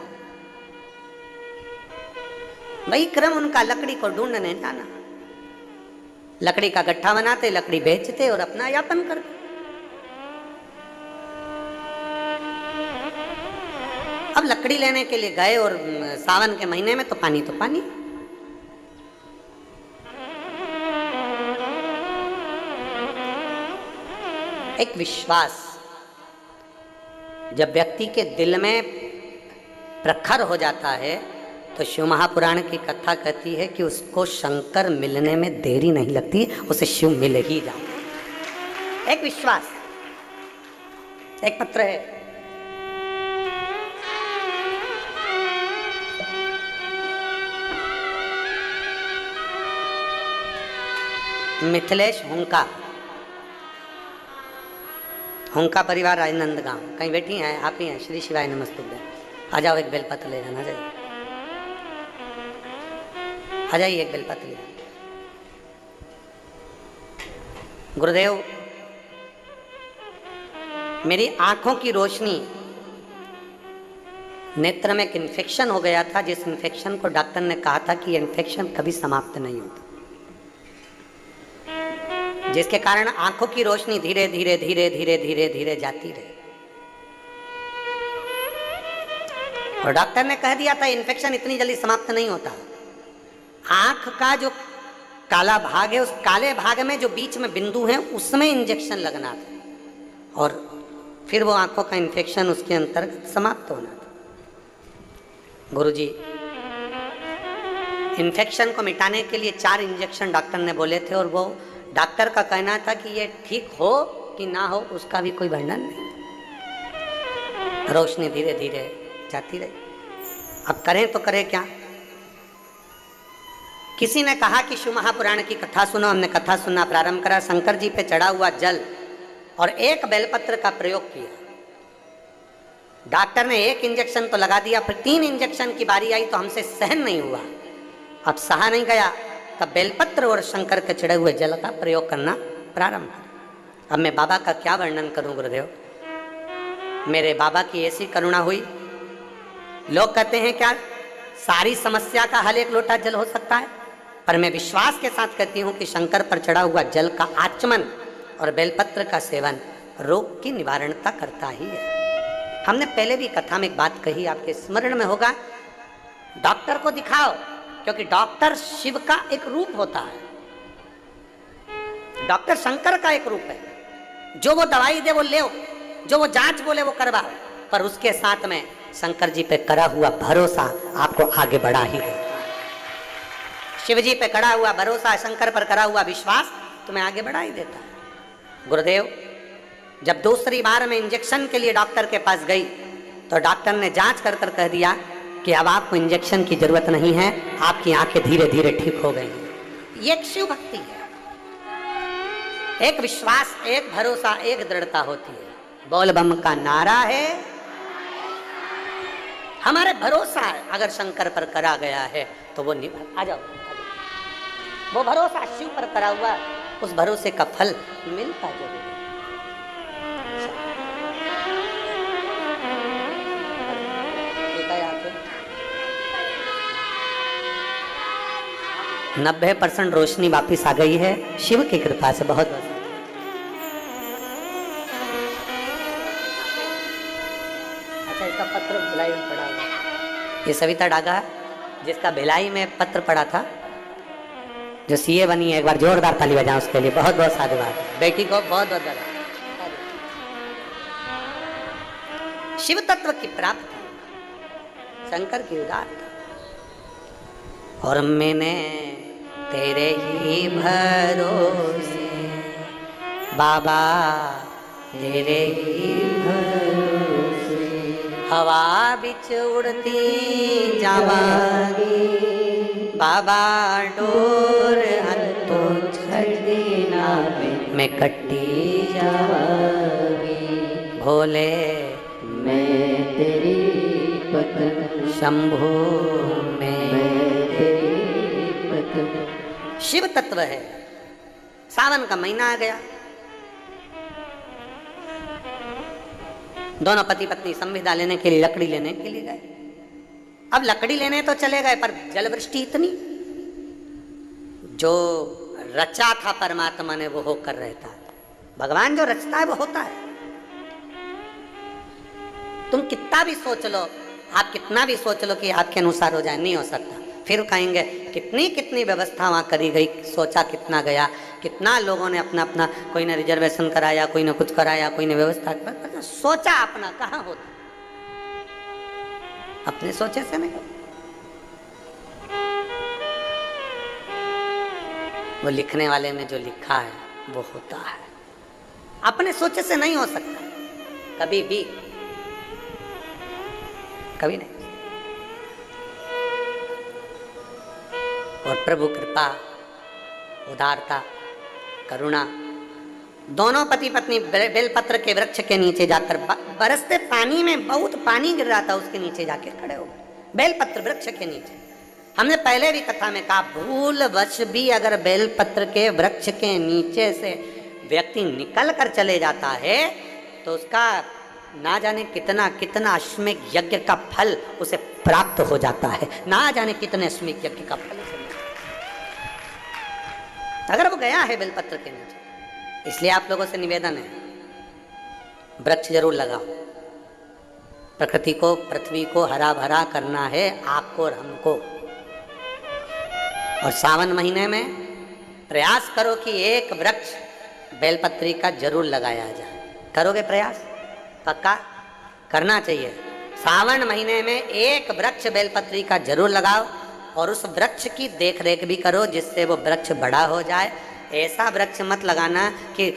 वही क्रम उनका लकड़ी को ढूंढने जाना। लकड़ी का गट्ठा बनाते, लकड़ी बेचते और अपना यापन करते। अब लकड़ी लेने के लिए गए और सावन के महीने में तो पानी एक विश्वास जब व्यक्ति के दिल में प्रखर हो जाता है तो शिव महापुराण की कथा कहती है कि उसको शंकर मिलने में देरी नहीं लगती, उसे शिव मिल ही जाता। एक विश्वास। एक पत्र है, मिथिलेश हुंका, हुंका परिवार राजनंद गांव। कहीं बैठी हैं आप ही हैं? श्री शिवाय नमस्तुभ्यं। आ जाओ, एक बेलपत्र ले जाना। जाइए, आ जाइए, एक बेलपत्र ले जाना। गुरुदेव, मेरी आंखों की रोशनी, नेत्र में एक इन्फेक्शन हो गया था, जिस इन्फेक्शन को डॉक्टर ने कहा था कि ये इन्फेक्शन कभी समाप्त नहीं होता, जिसके कारण आंखों की रोशनी धीरे धीरे धीरे धीरे धीरे धीरे जाती रही। और डॉक्टर ने कह दिया था इन्फेक्शन इतनी जल्दी समाप्त नहीं होता। आंख का जो काला भाग है, उस काले भाग में जो बीच में बिंदु है, उसमें इंजेक्शन लगना था और फिर वो आंखों का इन्फेक्शन उसके अंतर्गत समाप्त होना था। गुरुजी, इन्फेक्शन को मिटाने के लिए 4 इंजेक्शन डॉक्टर ने बोले थे और वो डॉक्टर का कहना था कि ये ठीक हो कि ना हो उसका भी कोई वर्णन नहीं। रोशनी धीरे धीरे जाती रही। अब करें तो करें क्या? किसी ने कहा कि शिव महापुराण की कथा सुनो। हमने कथा सुनना प्रारंभ करा। शंकर जी पे चढ़ा हुआ जल और एक बेलपत्र का प्रयोग किया। डॉक्टर ने 1 इंजेक्शन तो लगा दिया, फिर 3 इंजेक्शन की बारी आई तो हमसे सहन नहीं हुआ। अब सहा नहीं गया, तब बेलपत्र और शंकर के चढ़े हुए जल का प्रयोग करना प्रारंभ करा। अब मैं बाबा का क्या वर्णन करूं गुरुदेव। मेरे बाबा की ऐसी करुणा हुई। लोग कहते हैं क्या सारी समस्या का हल 1 लोटा जल हो सकता है? पर मैं विश्वास के साथ कहती हूँ कि शंकर पर चढ़ा हुआ जल का आचमन और बेलपत्र का सेवन रोग की निवारणता करता ही है। हमने पहले भी कथा में एक बात कही, आपके स्मरण में होगा, डॉक्टर को दिखाओ, क्योंकि डॉक्टर शिव का एक रूप होता है, डॉक्टर शंकर का एक रूप है। जो वो दवाई दे वो ले, जो वो जांच बोले वो करवाओ, पर उसके साथ में शंकर जी पे करा हुआ भरोसा आपको आगे बढ़ा ही देता है। शिव जी पे करा हुआ भरोसा, शंकर पर करा हुआ विश्वास तुम्हें आगे बढ़ा ही देता है। गुरुदेव, जब दूसरी बार मैं इंजेक्शन के लिए डॉक्टर के पास गई तो डॉक्टर ने जांच कर कर कह दिया कि अब आपको इंजेक्शन की जरूरत नहीं है, आपकी आंखें धीरे धीरे ठीक हो गई हैं। ये एक शिव भक्ति है, एक विश्वास, एक भरोसा, एक दृढ़ता होती है। बोल बम का नारा है, हमारे भरोसा है अगर शंकर पर करा गया है तो वो निभा। आ जाओ, वो भरोसा शिव पर करा हुआ, उस भरोसे का फल मिलता जरूर है। ठीक है, आके 90% रोशनी वापिस आ गई है शिव की कृपा से। बहुत बहुत अच्छा, इसका पत्र भिलाई में पड़ा हुआ, ये सविता डागा जिसका भिलाई में पत्र पड़ा था, जो सीए बनी है। एक बार जोरदार ताली बजाएं उसके लिए। बहुत बहुत साधुवाद बेटी को, बहुत बहुत बधाई। शिव तत्व की प्राप्ति, शंकर की उदारता, और मैंने तेरे ही भरोसे बाबा, तेरे ही भरोसे हवा बिच उड़ती जावागी बाबा, डोर हथों छड़ देना मैं कट्टी जावागी, भोले मैं तेरी पत्नी, शंभू में तेरी पत्नी। शिव तत्व है। सावन का महीना आ गया, दोनों पति पत्नी संविदा लेने के लिए, लकड़ी लेने के लिए गए। अब लकड़ी लेने तो चले गए, पर जलवृष्टि इतनी, जो रचा था परमात्मा ने वो होकर रहता है। भगवान जो रचता है वो होता है। तुम कितना भी सोच लो, आप कितना भी सोच लो कि आपके अनुसार हो जाए, नहीं हो सकता। फिर कहेंगे कितनी कितनी व्यवस्था वहां करी गई, सोचा कितना गया, कितना लोगों ने अपना अपना, कोई ने रिजर्वेशन कराया, कोई ने कुछ कराया, कोई ने व्यवस्था कर, सोचा अपना, कहाँ होता, अपने सोचे से नहीं। वो लिखने वाले ने जो लिखा है वो होता है, अपने सोचे से नहीं हो सकता कभी भी, कभी नहीं। और प्रभु कृपा, उदारता, करुणा, दोनों पति पत्नी बेलपत्र के वृक्ष के नीचे जाकर, बरसते पानी में बहुत पानी गिर रहा था, उसके नीचे जाके खड़े हो गए, बेलपत्र वृक्ष के नीचे। हमने पहले भी कथा में कहा, भूलवश भी अगर बेलपत्र के वृक्ष के नीचे से व्यक्ति निकल कर चले जाता है तो उसका ना जाने कितना कितना अश्वमेध यज्ञ का फल उसे प्राप्त हो जाता है, ना जाने कितने अश्वमेध यज्ञ का फल उसे, अगर वो गया है बेलपत्र के नीचे। इसलिए आप लोगों से निवेदन है, वृक्ष जरूर लगाओ। प्रकृति को, पृथ्वी को हरा भरा करना है आपको और हमको। और सावन महीने में प्रयास करो कि एक वृक्ष बेलपत्री का जरूर लगाया जाए। करोगे प्रयास? पक्का करना चाहिए। सावन महीने में एक वृक्ष बेलपत्री का जरूर लगाओ, और उस वृक्ष की देख रेख भी करो जिससे वो वृक्ष बड़ा हो जाए। ऐसा वृक्ष मत लगाना कि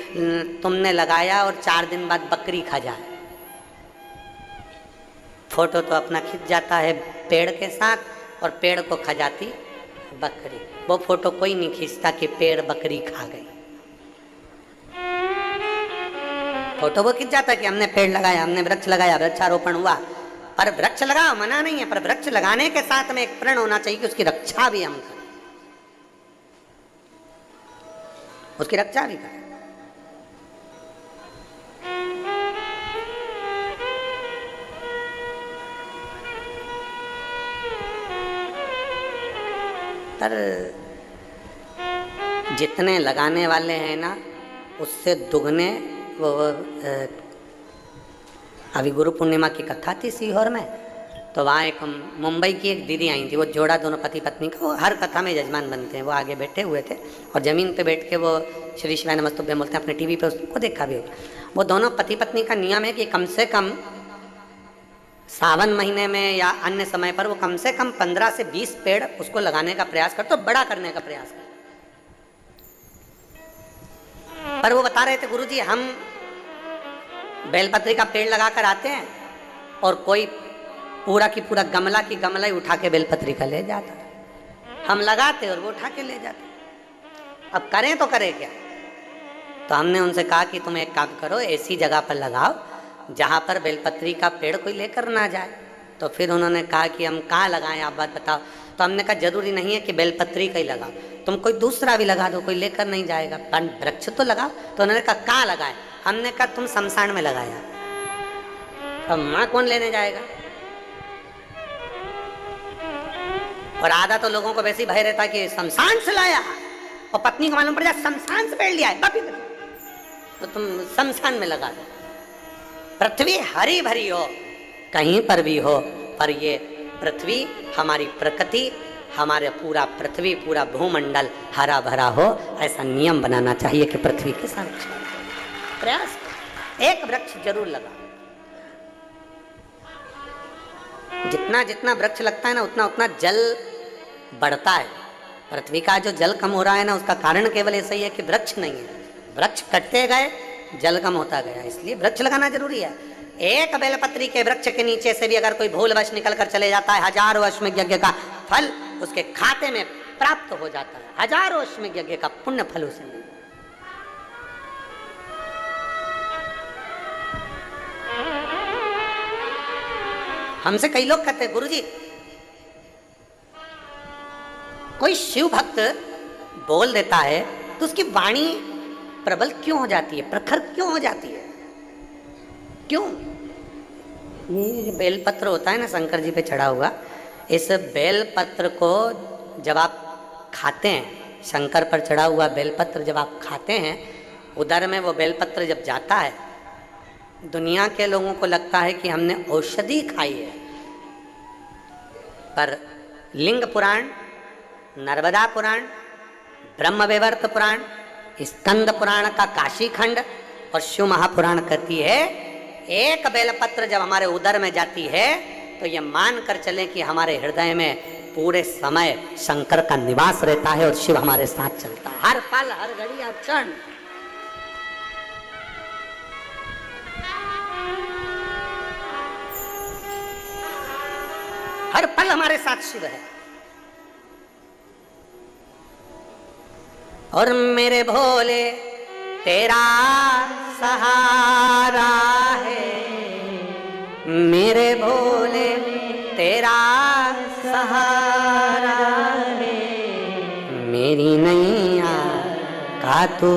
तुमने लगाया और 4 दिन बाद बकरी खा जाए। फोटो तो अपना खिंच जाता है पेड़ के साथ, और पेड़ को खा जाती बकरी। वो फोटो कोई नहीं खींचता कि पेड़ बकरी खा गई। फोटो वो खिंच जाता कि हमने पेड़ लगाया, हमने वृक्ष लगाया, वृक्षारोपण हुआ। पर वृक्ष लगाओ, मना नहीं है, पर वृक्ष लगाने के साथ में एक प्रण होना चाहिए कि उसकी रक्षा भी हम करें, उसकी रक्षा भी करें। पर जितने लगाने वाले हैं ना, उससे दुगने वो अभी गुरु पूर्णिमा की कथा थी सीहोर में, तो वहाँ एक मुंबई की एक दीदी आई थी। वो जोड़ा दोनों पति पत्नी का, वो हर कथा में यजमान बनते हैं। वो आगे बैठे हुए थे और ज़मीन पे बैठ के वो श्री शिवाय नमस्तुभ्यम बोलते हैं। अपने टीवी पे उसको देखा भी होगा। वो दोनों पति पत्नी का नियम है कि कम से कम सावन महीने में या अन्य समय पर वो कम से कम 15 से 20 पेड़ उसको लगाने का प्रयास कर, तो बड़ा करने का प्रयास कर। पर वो बता रहे थे, गुरुजी हम बेलपत्री का पेड़ लगा कर आते हैं और कोई पूरा की पूरा गमला की गमला ही उठा के बेलपत्री का ले जाता। हम लगाते और वो उठा के ले जाते। अब करें तो करें क्या? तो हमने उनसे कहा कि तुम एक काम करो, ऐसी जगह पर लगाओ जहाँ पर बेलपत्री का पेड़ कोई लेकर ना जाए। तो फिर उन्होंने कहा कि हम कहाँ लगाएं, आप बात बताओ। तो हमने कहा जरूरी नहीं है कि बेलपत्री का ही लगाओ, तुम कोई दूसरा भी लगा दो, कोई लेकर नहीं जाएगा, पर वृक्ष तो लगाओ। तो उन्होंने कहा कहाँ लगाएं? हमने कहा तुम शमशान में लगाया। अब माँ कौन लेने जाएगा? और आधा तो लोगों को वैसे ही भय रहता कि शमशान से लाया, और पत्नी को मालूम पड़ जाए शमशान से पेड़ लिया है, तो तुम शमशान में लगा दो। पृथ्वी हरी भरी हो कहीं पर भी हो, पर ये पृथ्वी हमारी प्रकृति, हमारे पूरा पृथ्वी पूरा भूमंडल हरा भरा हो, ऐसा नियम बनाना चाहिए कि पृथ्वी के संरक्षण प्रयास एक वृक्ष जरूर लगा। जितना जितना वृक्ष लगता है ना, उतना उतना जल बढ़ता है। पृथ्वी का जो जल कम हो रहा है ना, उसका कारण केवल ऐसा ही है कि वृक्ष नहीं है। वृक्ष कटते गए, जल कम होता गया, इसलिए वृक्ष लगाना जरूरी है। एक बेलपत्री के वृक्ष के नीचे से भी अगर कोई भूलवश निकल कर चले जाता है, हजारों अश्वमेध यज्ञ का फल उसके खाते में प्राप्त हो जाता है। हजारों अश्वमेध यज्ञ का पुण्य फल उसे मिलता है। हमसे कई लोग कहते हैं गुरुजी, कोई शिव भक्त बोल देता है तो उसकी वाणी प्रबल क्यों हो जाती है, प्रखर क्यों हो जाती है, क्यों? ये बेलपत्र होता है ना शंकर जी पे चढ़ा हुआ, इस बेलपत्र को जब आप खाते हैं, शंकर पर चढ़ा हुआ बेलपत्र जब आप खाते हैं, उदर में वो बेलपत्र जब जाता है, दुनिया के लोगों को लगता है कि हमने औषधि खाई है, पर लिंग पुराण, नर्मदा पुराण, ब्रह्मवैवर्त पुराण, स्कंद पुराण का काशी खंड और शिव महापुराण कहती है एक बेलपत्र जब हमारे उदर में जाती है तो ये मान कर चले कि हमारे हृदय में पूरे समय शंकर का निवास रहता है और शिव हमारे साथ चलता है, हर पल, हर घड़ी, हर क्षण। हर पल हमारे साथ शिव है। और मेरे भोले तेरा सहारा है, मेरे भोले तेरा सहारा है, मेरी नैया का तू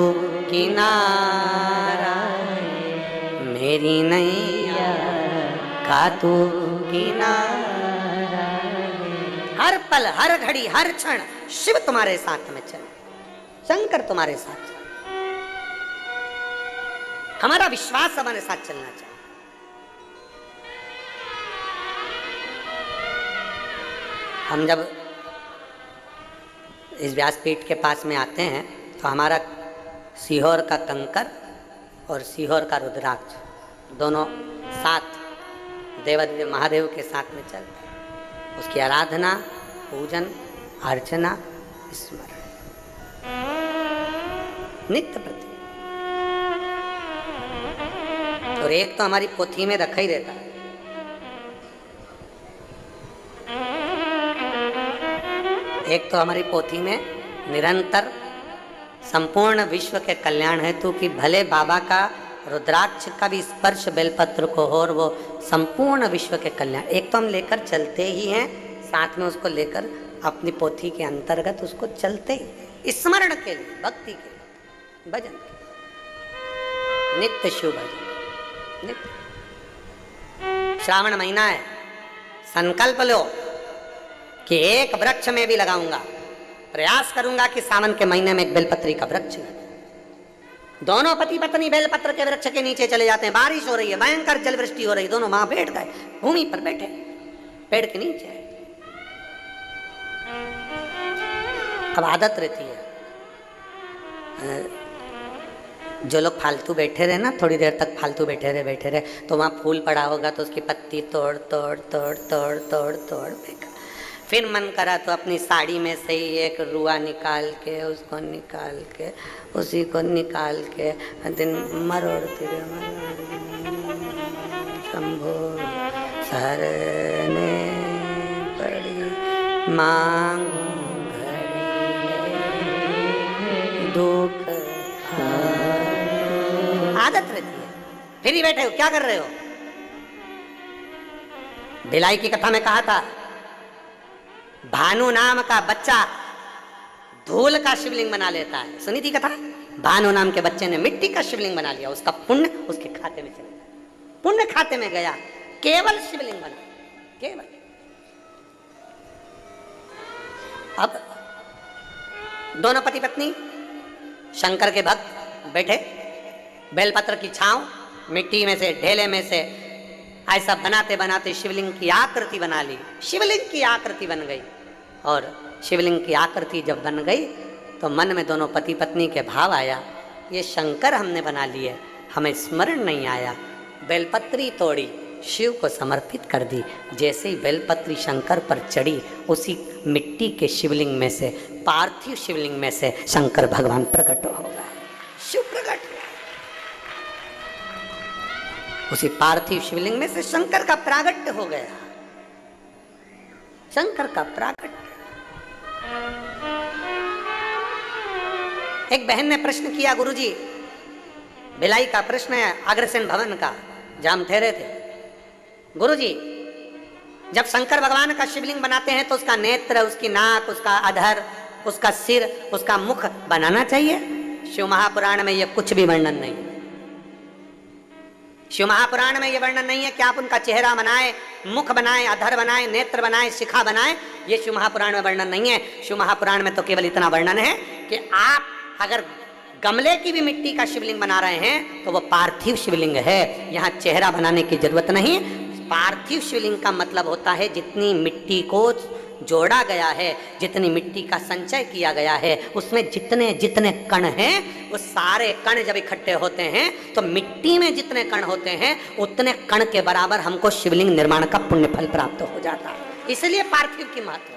किनारा है, मेरी नैया का तू किनारा है। हर पल, हर घड़ी, हर क्षण शिव तुम्हारे साथ में चले, शंकर तुम्हारे साथ, हमारा विश्वास हमारे साथ चलना चाहिए। हम जब इस व्यासपीठ के पास में आते हैं तो हमारा सीहोर का कंकर और सीहोर का रुद्राक्ष दोनों साथ देवादिदेव महादेव के साथ में चलते हैं। उसकी आराधना, पूजन, अर्चना, स्मरण नित्य प्रति। और एक तो हमारी पोथी में रखा ही रहता है, एक तो हमारी पोथी में निरंतर संपूर्ण विश्व के कल्याण हेतु कि भले बाबा का रुद्राक्ष का भी स्पर्श बेलपत्र को हो और वो संपूर्ण विश्व के कल्याण, एक तो हम लेकर चलते ही हैं, साथ में उसको लेकर अपनी पोथी के अंतर्गत उसको चलते ही, स्मरण के लिए, भक्ति के लिए, भजन के लिए, नित्य शिव भजन, नित्य। श्रावण महीना है, संकल्प लो कि एक वृक्ष में भी लगाऊंगा, प्रयास करूंगा कि सावन के महीने में एक बेलपत्री का वृक्ष लगे। दोनों पति पत्नी बेलपत्र के वृक्ष के नीचे चले जाते हैं, बारिश हो रही है, भयंकर जल वृष्टि हो रही, दोनों वहां बैठ गए, भूमि पर बैठे पेड़ के नीचे। अब आदत रहती है, जो लोग फालतू बैठे रहे ना, थोड़ी देर तक फालतू बैठे रहे तो वहाँ फूल पड़ा होगा तो उसकी पत्ती तोड़ तोड़ तोड़ तोड़ तोड़ तोड़ फेंका। फिर मन करा तो अपनी साड़ी में से ही एक रुआ निकाल के उसको निकाल के उसी को निकाल के दिन मरोड़ती रहे, शंभो सरने पड़ी मांगू दुख आदत रहती है। फिर ही बैठे हो, क्या कर रहे हो? भिलाई की कथा में कहा था, भानु नाम का बच्चा धूल का शिवलिंग बना लेता है। सुनी थी कथा? भानु नाम के बच्चे ने मिट्टी का शिवलिंग बना लिया, उसका पुण्य उसके खाते में चला गया, पुण्य खाते में गया, केवल शिवलिंग बना, केवल। अब दोनों पति पत्नी शंकर के भक्त बैठे, बेलपत्र की छांव, मिट्टी में से, ढेले में से ऐसा बनाते बनाते शिवलिंग की आकृति बना ली। शिवलिंग की आकृति बन गई, और शिवलिंग की आकृति जब बन गई तो मन में दोनों पति पत्नी के भाव आया, ये शंकर हमने बना लिए, हमें स्मरण नहीं आया। बेलपत्री तोड़ी, शिव को समर्पित कर दी। जैसे ही बेलपत्री शंकर पर चढ़ी, उसी मिट्टी के शिवलिंग में से, पार्थिव शिवलिंग में से शंकर भगवान प्रकट हो गए, शिव प्रकट हो। उसी पार्थिव शिवलिंग में से शंकर का प्रागट्य हो गया, शंकर का प्रागट्य। एक बहन ने प्रश्न किया, गुरुजी, भिलाई का प्रश्न है, अग्रसेन भवन का, जहां हम ठहरे थे। गुरुजी, जब शंकर भगवान का शिवलिंग बनाते हैं तो उसका नेत्र, उसकी नाक, उसका अधर, उसका सिर, उसका मुख बनाना चाहिए? शिव महापुराण में यह कुछ भी वर्णन नहीं है। शिव महापुराण में यह वर्णन नहीं है कि आप उनका चेहरा बनाए, मुख बनाए, अधर बनाए, नेत्र बनाए, शिखा बनाए। यह शिव महापुराण में वर्णन नहीं है। शिव महापुराण में तो केवल इतना वर्णन है कि आप अगर गमले की भी मिट्टी का शिवलिंग बना रहे हैं तो वो पार्थिव शिवलिंग है, यहाँ चेहरा बनाने की जरूरत नहीं। पार्थिव शिवलिंग का मतलब होता है जितनी मिट्टी को जोड़ा गया है, जितनी मिट्टी का संचय किया गया है, उसमें जितने जितने कण हैं, वो सारे कण जब इकट्ठे होते हैं तो मिट्टी में जितने कण होते हैं उतने कण के बराबर हमको शिवलिंग निर्माण का पुण्य फल प्राप्त हो जाता है। इसलिए पार्थिव की महत्व,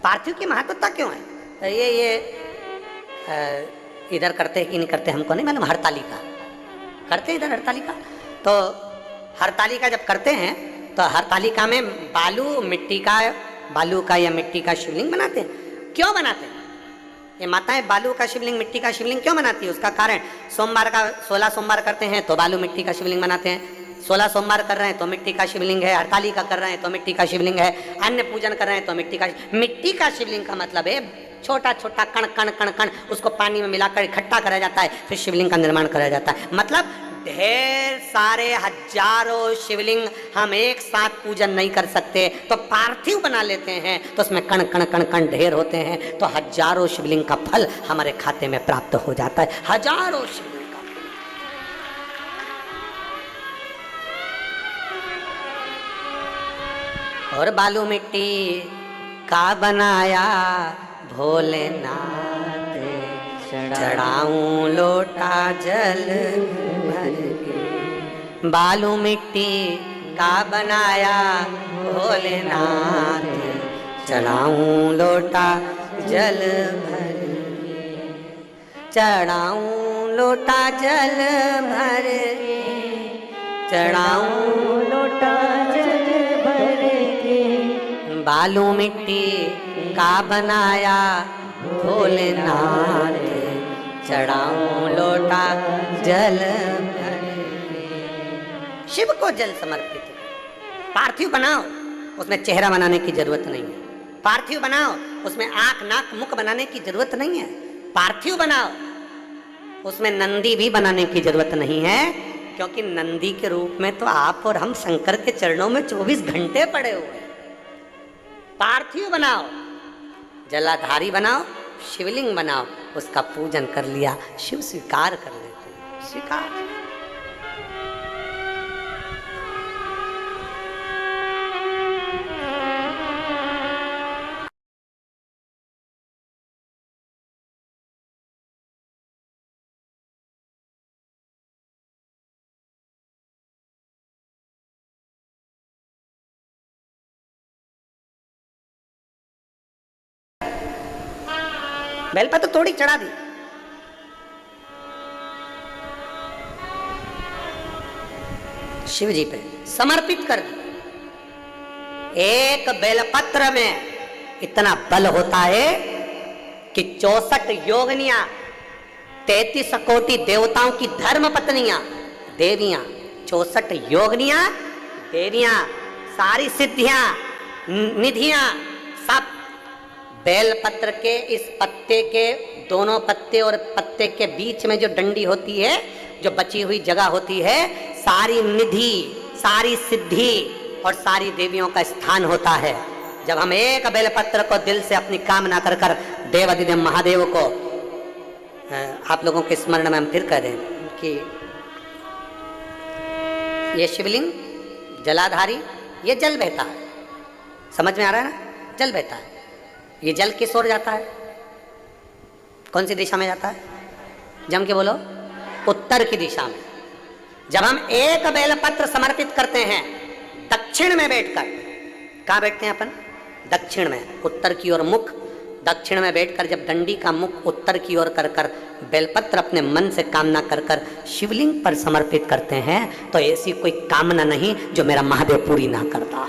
पार्थिव की महत्वता क्यों है? तो ये इधर करते कि नहीं करते हमको नहीं मालूम। हरतालिका करते हैं इधर, हरतालिका। तो हरतालिका जब करते हैं तो हरतालिका में बालू मिट्टी का, बालू का या मिट्टी का शिवलिंग बनाते हैं। क्यों बनाते हैं? ये माताएं बालू का शिवलिंग, मिट्टी का शिवलिंग क्यों बनाती है? उसका कारण, सोमवार का 16 सोमवार करते हैं तो बालू मिट्टी का शिवलिंग बनाते हैं, 16 सोमवार कर रहे हैं तो मिट्टी का शिवलिंग है, हरतालिका कर रहे हैं तो मिट्टी का शिवलिंग है, अन्य पूजन कर रहे हैं तो मिट्टी का शिवलिंग का मतलब है छोटा छोटा कण कण कण कण, उसको पानी में मिलाकर इकट्ठा करा जाता है, फिर शिवलिंग का निर्माण करा जाता है। मतलब ढेर सारे हजारों शिवलिंग हम एक साथ पूजन नहीं कर सकते, तो पार्थिव बना लेते हैं तो उसमें कण कण कण कण ढेर होते हैं, तो हजारों शिवलिंग का फल हमारे खाते में प्राप्त हो जाता है, हजारों शिवलिंग का। और बालू मिट्टी का बनाया भोलेनाथ, चढ़ाऊं लोटा जल भर के। बालू मिट्टी का बनाया भोलेनाथ, चढ़ाऊं लोटा जल भर के। चढ़ाऊं लोटा जल भर के, चढ़ाऊं लोटा जल भर के। बालू मिट्टी का बनाया भोलेनाथ, चढ़ाऊं लोटा जल भर के। शिव को जल समर्पित। पार्थिव बनाओ, उसमें चेहरा बनाने की जरूरत नहीं है। पार्थिव बनाओ, उसमें आंख नाक मुख बनाने की जरूरत नहीं है। पार्थिव बनाओ, उसमें नंदी भी बनाने की जरूरत नहीं है, क्योंकि नंदी के रूप में तो आप और हम शंकर के चरणों में 24 घंटे पड़े हुए। पार्थिव बनाओ, जलाधारी बनाओ, शिवलिंग बनाओ, उसका पूजन कर लिया, शिव स्वीकार कर लेते हैं, स्वीकार। बेलपत्र थोड़ी चढ़ा दी। शिव जी पे समर्पित कर दी। एक बेलपत्र में इतना बल होता है कि 64 योगनियां, 33 कोटि देवताओं की धर्म पत्नियां, देवियां, 64 योगनियां, देवियां, सारी सिद्धियां, निधियां, सब बेलपत्र के इस पत्ते के दोनों पत्ते और पत्ते के बीच में जो डंडी होती है, जो बची हुई जगह होती है, सारी निधि, सारी सिद्धि और सारी देवियों का स्थान होता है। जब हम एक बेलपत्र को दिल से अपनी कामना कर कर देवाधिदेव महादेव को, आप लोगों के स्मरण में हम फिर कह दें कि ये शिवलिंग जलाधारी, ये जल बहता है, समझ में आ रहा है ना, जल बहता है। ये जल किस ओर जाता है, कौन सी दिशा में जाता है, जम के बोलो, उत्तर की दिशा में। जब हम एक बेलपत्र समर्पित करते हैं दक्षिण में बैठकर, कहाँ बैठते हैं अपन, दक्षिण में, उत्तर की ओर मुख, दक्षिण में बैठकर जब डंडी का मुख उत्तर की ओर कर कर बेलपत्र अपने मन से कामना कर कर शिवलिंग पर समर्पित करते हैं, तो ऐसी कोई कामना नहीं जो मेरा महादेव पूरी ना करता।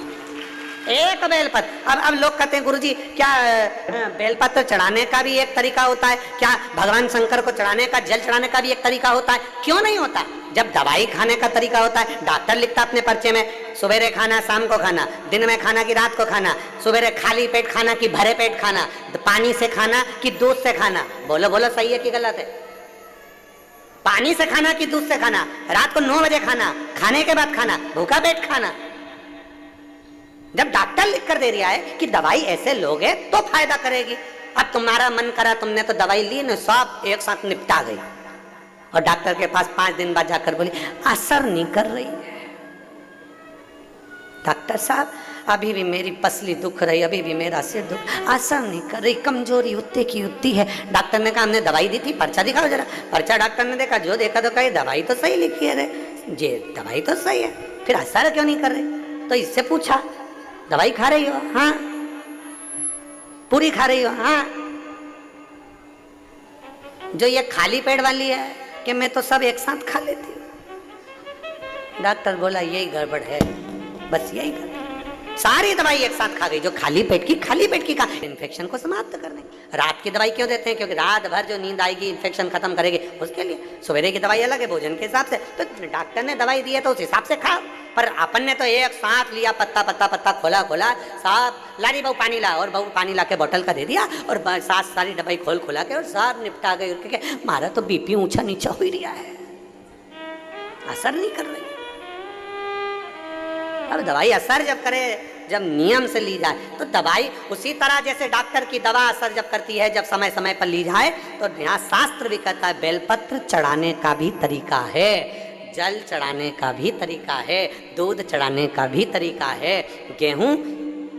एक बेलपत्र। अब लोग कहते हैं गुरुजी क्या बेलपत्र चढ़ाने का भी एक तरीका होता है क्या, भगवान शंकर को चढ़ाने का, जल चढ़ाने का भी एक तरीका होता है? क्यों नहीं होता? जब दवाई खाने का तरीका होता है, डॉक्टर लिखता अपने पर्चे में सवेरे खाना, शाम को खाना, दिन में खाना कि रात को खाना, सवेरे खाली पेट खाना कि भरे पेट खाना, पानी से खाना कि दूध से खाना, बोलो बोलो सही है कि गलत है? पानी से खाना कि दूध से खाना, रात को 9 बजे खाना, खाने के बाद खाना, भूखा पेट खाना। जब डॉक्टर लिख कर दे रहा है कि दवाई ऐसे लोगे तो फायदा करेगी, अब तुम्हारा मन करा, तुमने तो दवाई ली ना, सब एक साथ निपटा गई, और डॉक्टर के पास 5 दिन बाद जाकर बोली असर नहीं कर रही है, डॉक्टर साहब अभी भी मेरी पसली दुख रही, अभी भी मेरा सिर दुख, असर नहीं कर रही, कमजोरी उतने की उतनी है। डॉक्टर ने कहा हमने दवाई दी थी, पर्चा दिखाओ जरा। पर्चा डॉक्टर ने देखा, जो देखा तो कही दवाई तो सही लिखी है रे, ये दवाई तो सही है, फिर असर क्यों नहीं कर रही? तो इससे पूछा दवाई खा रही हो? हाँ। पूरी खा रही हो? हाँ। जो ये खाली पेट वाली है कि मैं तो सब एक साथ खा लेती हूँ। डॉक्टर बोला यही गड़बड़ है, बस यही गड़बड़, सारी दवाई एक साथ खा गई। जो खाली पेट की का इन्फेक्शन को समाप्त करने। रात की दवाई क्यों देते हैं? क्योंकि रात भर जो नींद आएगी इन्फेक्शन खत्म करेगी, उसके लिए। सवेरे की दवाई अलग है, भोजन के हिसाब से। तो डॉक्टर ने दवाई दी है तो उस हिसाब से खाओ, पर अपन ने तो एक साथ लिया, पत्ता पत्ता पत्ता खोला साफ, लारी बहू पानी ला, और बहू पानी ला के बोतल का दे दिया, और साथ सारी दवाई खोला के और सब निपटा गई। मारा तो बीपी ऊंचा नीचा हो ही रहा है, असर नहीं कर रही। अब दवाई असर जब करे, जब नियम से ली जाए तो दवाई उसी तरह जैसे डॉक्टर की दवा असर जब करती है, जब समय समय पर ली जाए, तो यहाँ शास्त्र भी कहता है बेलपत्र चढ़ाने का भी तरीका है, जल चढ़ाने का भी तरीका है, दूध चढ़ाने का भी तरीका है, गेहूं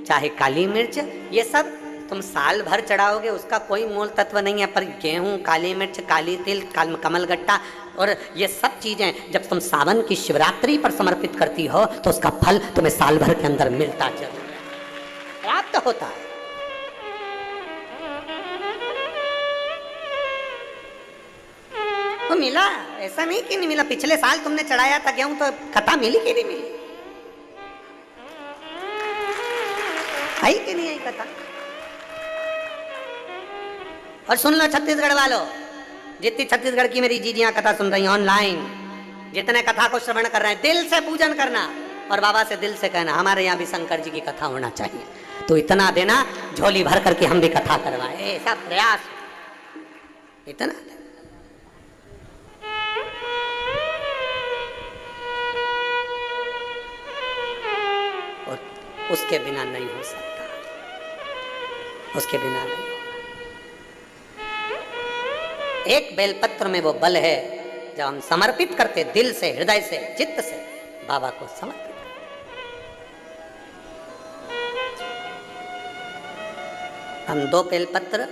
चाहे काली मिर्च, ये सब तुम साल भर चढ़ाओगे उसका कोई मूल तत्व नहीं है, पर गेहूं, काली मिर्च, काली तिल, कमलगट्टा और ये सब चीजें जब तुम सावन की शिवरात्रि पर समर्पित करती हो तो उसका फल तुम्हें साल भर के अंदर मिलता जरूर है, प्राप्त होता है। तो मिला, ऐसा नहीं कि नहीं मिला। पिछले साल तुमने चढ़ाया था गेहूं तो कथा मिली कि नहीं मिली? आई कि नहीं आई कथा? और सुन लो छत्तीसगढ़ वालों, जितनी छत्तीसगढ़ की मेरी जीजियां कथा सुन रही हैं ऑनलाइन, जितने कथा को श्रवण कर रहे हैं, दिल से पूजन करना और बाबा से दिल से कहना हमारे यहाँ भी शंकर जी की कथा होना चाहिए, तो इतना देना झोली भर करके हम भी कथा करवाए, ऐसा प्रयास, इतना देना। और उसके बिना नहीं हो सकता, उसके बिना नहीं। एक बेलपत्र में वो बल है, जब हम समर्पित करते दिल से, हृदय से, चित्त से बाबा को समर्पित। हम 2 बेलपत्र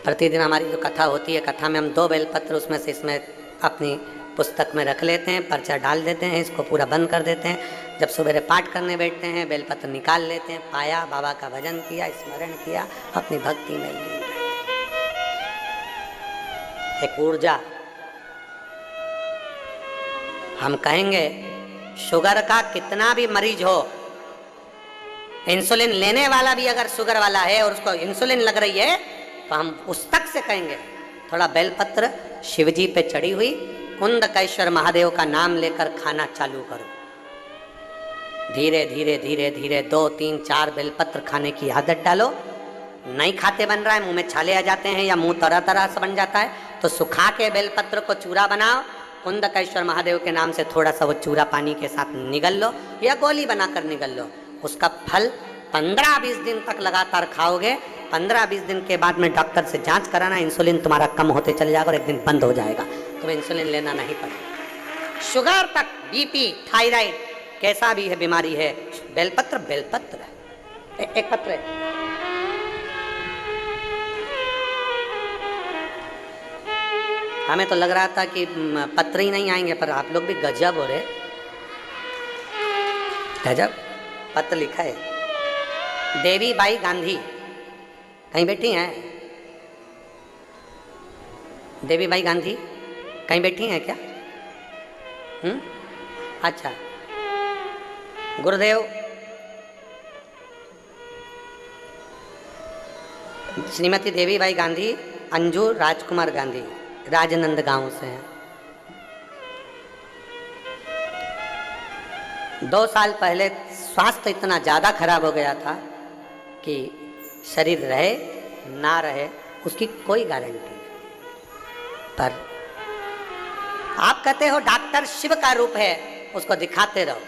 प्रतिदिन, हमारी जो कथा होती है, कथा में हम 2 बेलपत्र उसमें से इसमें अपनी पुस्तक में रख लेते हैं, पर्चा डाल देते हैं, इसको पूरा बंद कर देते हैं। जब सवेरे पाठ करने बैठते हैं बेलपत्र निकाल लेते हैं, पाया, बाबा का भजन किया, स्मरण किया, अपनी भक्ति में लीन। एक ऊर्जा हम कहेंगे शुगर का कितना भी मरीज हो, इंसुलिन लेने वाला भी अगर शुगर वाला है और उसको इंसुलिन लग रही है, तो हम उस तक से कहेंगे थोड़ा बेलपत्र शिवजी पे चढ़ी हुई कुंदकेश्वर महादेव का नाम लेकर खाना चालू करो। धीरे धीरे धीरे धीरे 2, 3, 4 बेलपत्र खाने की आदत डालो। नहीं खाते बन रहा है, मुंह में छाले आ जाते हैं या मुंह तरह तरह से बन जाता है, तो सुखा के बेलपत्र को चूरा बनाओ, कुंदकेश्वर महादेव के नाम से थोड़ा सा वो चूरा पानी के साथ निगल लो या गोली बनाकर निगल लो। उसका फल 15-20 दिन तक लगातार खाओगे। 15-20 दिन के बाद में डॉक्टर से जांच कराना, इंसुलिन तुम्हारा कम होते चले जाएगा और एक दिन बंद हो जाएगा, तुम्हें इंसुलिन लेना नहीं पड़ेगा। शुगर तक, बीपी, थायराइड, कैसा भी है बीमारी है, बेलपत्र बेलपत्र है। एक पत्र है। हमें तो लग रहा था कि पत्र ही नहीं आएंगे, पर आप लोग भी गजब हो रहे, गजब। पत्र लिखा है, देवी बाई गांधी कहीं बैठी हैं? देवी बाई गांधी कहीं बैठी हैं क्या? अच्छा, गुरुदेव श्रीमती देवी बाई गांधी, अंजू राजकुमार गांधी, राजनंद गांव से हैं। 2 साल पहले स्वास्थ्य इतना ज़्यादा खराब हो गया था कि शरीर रहे ना रहे उसकी कोई गारंटी नहीं। पर आप कहते हो डॉक्टर शिव का रूप है, उसको दिखाते रहो।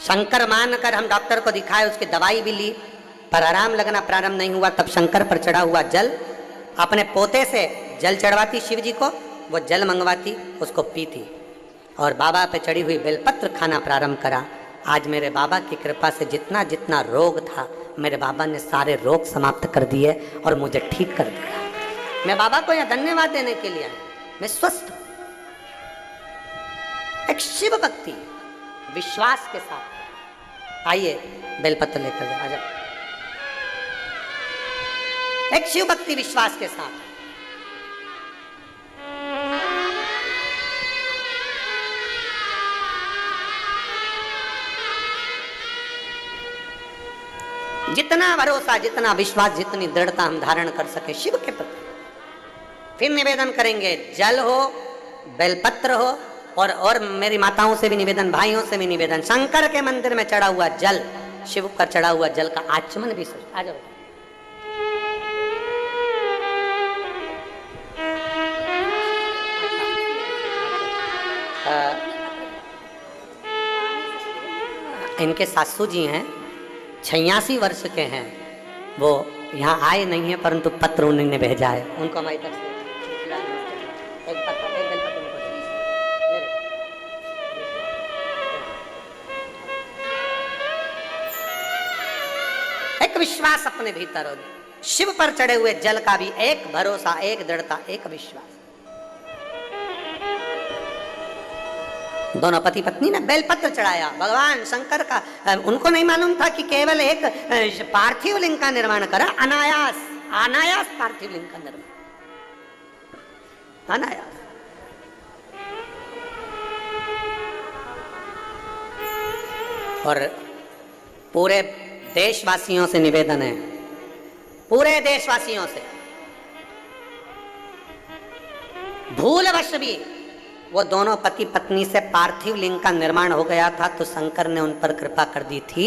शंकर मानकर हम डॉक्टर को दिखाए, उसकी दवाई भी ली, पर आराम लगना प्रारंभ नहीं हुआ। तब शंकर पर चढ़ा हुआ जल अपने पोते से जल चढ़वाती शिव जी को, वो जल मंगवाती, उसको पीती और बाबा पे चढ़ी हुई बेलपत्र खाना प्रारंभ करा। आज मेरे बाबा की कृपा से जितना जितना रोग था, मेरे बाबा ने सारे रोग समाप्त कर दिए और मुझे ठीक कर दिया। मैं बाबा को यह धन्यवाद देने के लिए आया। मैं स्वस्थ हूं। एक शिव भक्ति विश्वास के साथ आइए, बेलपत्र लेकर आ जाओ। एक शिव भक्ति विश्वास के साथ जितना भरोसा, जितना विश्वास, जितनी दृढ़ता हम धारण कर सके शिव के प्रति। फिर निवेदन करेंगे, जल हो, बेलपत्र हो, और मेरी माताओं से भी निवेदन, भाइयों से भी निवेदन, शंकर के मंदिर में चढ़ा हुआ जल, शिव पर चढ़ा हुआ जल का आचमन भी सोच। आ जाओ। इनके सासू जी हैं, 86 वर्ष के हैं, वो यहाँ आए नहीं है, परंतु पत्र उन्होंने भेजा है। उनको हमारी तरफ से एक पत्र, एक बेलपत्र उनको दे। एक विश्वास अपने भीतर हो, शिव पर चढ़े हुए जल का भी एक भरोसा, एक दृढ़ता, एक विश्वास। दोनों पति पत्नी ने बेलपत्र चढ़ाया भगवान शंकर का। उनको नहीं मालूम था कि केवल एक पार्थिव लिंग का निर्माण करा, अनायास अनायास पार्थिव लिंग का निर्माण, अनायास। और पूरे देशवासियों से निवेदन है, पूरे देशवासियों से, भूलवश भी वो दोनों पति पत्नी से पार्थिव लिंग का निर्माण हो गया था, तो शंकर ने उन पर कृपा कर दी थी।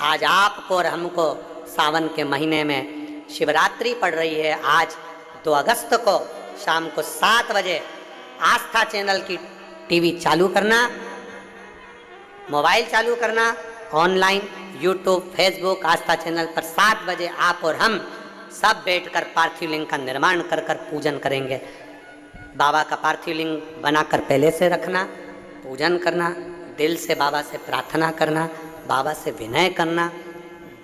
आज आपको और हमको सावन के महीने में शिवरात्रि पड़ रही है। आज 2 अगस्त को शाम को 7 बजे आस्था चैनल की टीवी चालू करना, मोबाइल चालू करना, ऑनलाइन यूट्यूब, फेसबुक, आस्था चैनल पर 7 बजे आप और हम सब बैठकर पार्थिव लिंग का निर्माण कर कर पूजन करेंगे। बाबा का पार्थिव लिंग बनाकर पहले से रखना, पूजन करना, दिल से बाबा से प्रार्थना करना, बाबा से विनय करना।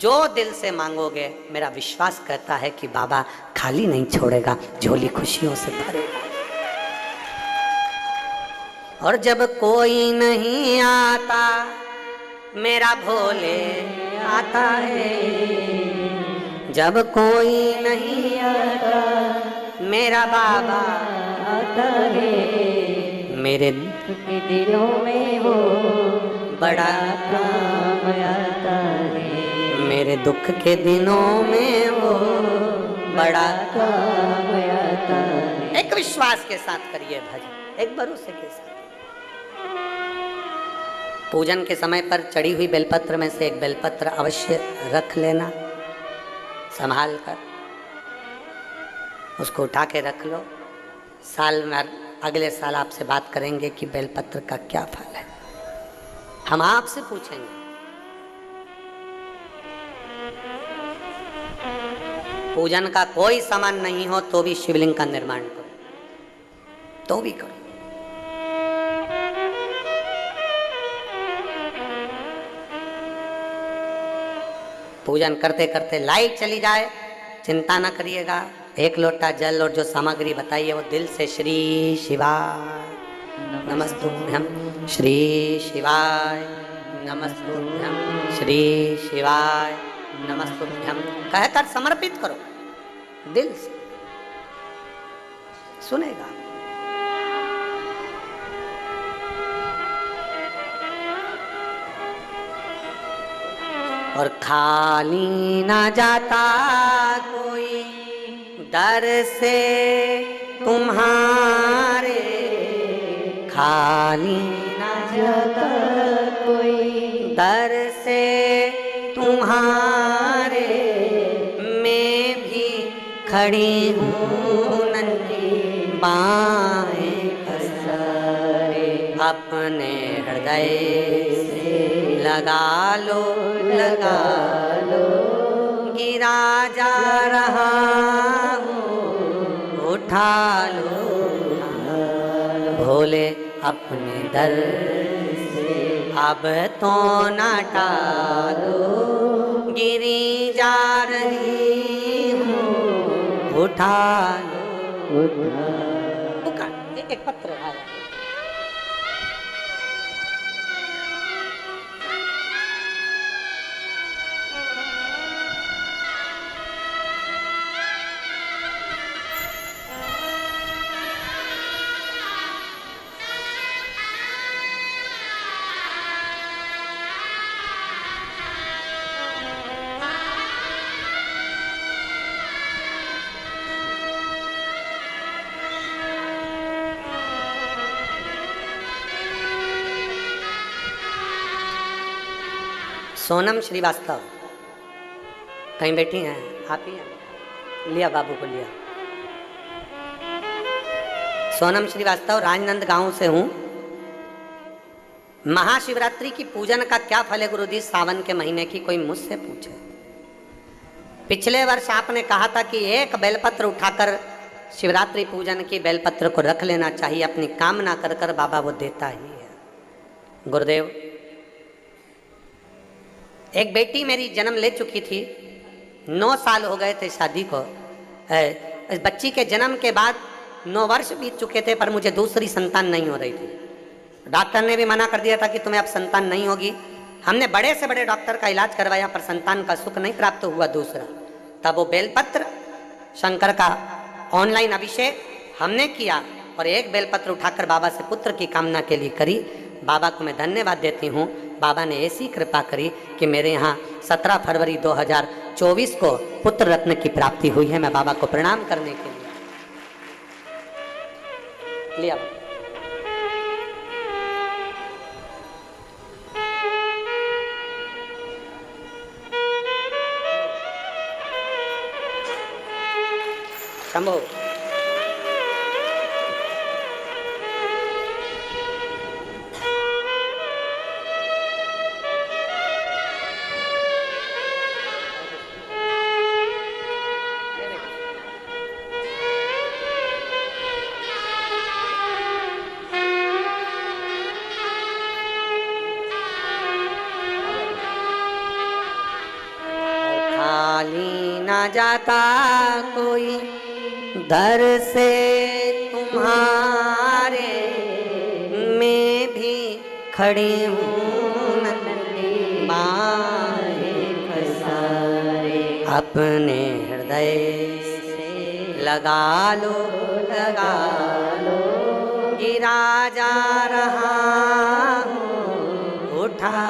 जो दिल से मांगोगे, मेरा विश्वास कहता है कि बाबा खाली नहीं छोड़ेगा, झोली खुशियों से भरेगा। और जब कोई नहीं आता, मेरा भोले आता है। जब कोई नहीं आता, मेरा बाबा आता है। मेरे के दिनों में वो बड़ा काम आता है, मेरे दुख के दिनों में वो बड़ा काम आता है। एक विश्वास के साथ करिए भजन, एक भरोसे के साथ। पूजन के समय पर चढ़ी हुई बेलपत्र में से एक बेलपत्र अवश्य रख लेना, संभाल कर उसको उठा के रख लो। साल में अगले साल आपसे बात करेंगे कि बेलपत्र का क्या फल है, हम आपसे पूछेंगे। पूजन का कोई सामान नहीं हो तो भी शिवलिंग का निर्माण करो, तो भी करो। पूजन करते करते लाइट चली जाए, चिंता ना करिएगा। एक लोटा जल और जो सामग्री बताई है वो दिल से श्री शिवाय नमस्तुभ्यम, श्री शिवाय नमस्तुभ्यम, श्री शिवाय नमस्तुभ्यम कहकर समर्पित करो दिल से, सुनेगा। और खाली ना जाता कोई दर से तुम्हारे, खाली ना जाता कोई दर से तुम्हारे, मैं भी खड़ी हूँ नन्ही बाहें पसारे, अपने हृदय से लगा लो गिरा जा रहा हूँ उठा लो भोले अपने दर से, अब तो ना टालो गिरी जा रही हूँ उठा लो। एक पत्र आया, सोनम श्रीवास्तव कहीं बैठी हैं, आप ही हैं? लिया बाबू को लिया। सोनम श्रीवास्तव राजनंद गांव से हूं। महाशिवरात्रि की पूजन का क्या फल है गुरुजी सावन के महीने की, कोई मुझसे पूछे। पिछले वर्ष आपने कहा था कि एक बेलपत्र उठाकर शिवरात्रि पूजन की बेलपत्र को रख लेना चाहिए, अपनी कामना कर कर बाबा वो देता ही है। गुरुदेव, एक बेटी मेरी जन्म ले चुकी थी, 9 साल हो गए थे शादी को। इस बच्ची के जन्म के बाद 9 वर्ष बीत चुके थे, पर मुझे दूसरी संतान नहीं हो रही थी। डॉक्टर ने भी मना कर दिया था कि तुम्हें अब संतान नहीं होगी। हमने बड़े से बड़े डॉक्टर का इलाज करवाया, पर संतान का सुख नहीं प्राप्त हुआ दूसरा। तब वो बेलपत्र शंकर का ऑनलाइन अभिषेक हमने किया और एक बेलपत्र उठाकर बाबा से पुत्र की कामना के लिए करी। बाबा को मैं धन्यवाद देती हूँ। बाबा ने ऐसी कृपा करी कि मेरे यहाँ 17 फरवरी 2024 को पुत्र रत्न की प्राप्ति हुई है। मैं बाबा को प्रणाम करने के लिए लिया। शंभो जाता कोई दर से तुम्हारे, मैं भी खड़ी हूँ नन्ही बाहें पसारे, अपने हृदय से लगा लो राजा रहा हूँ, उठा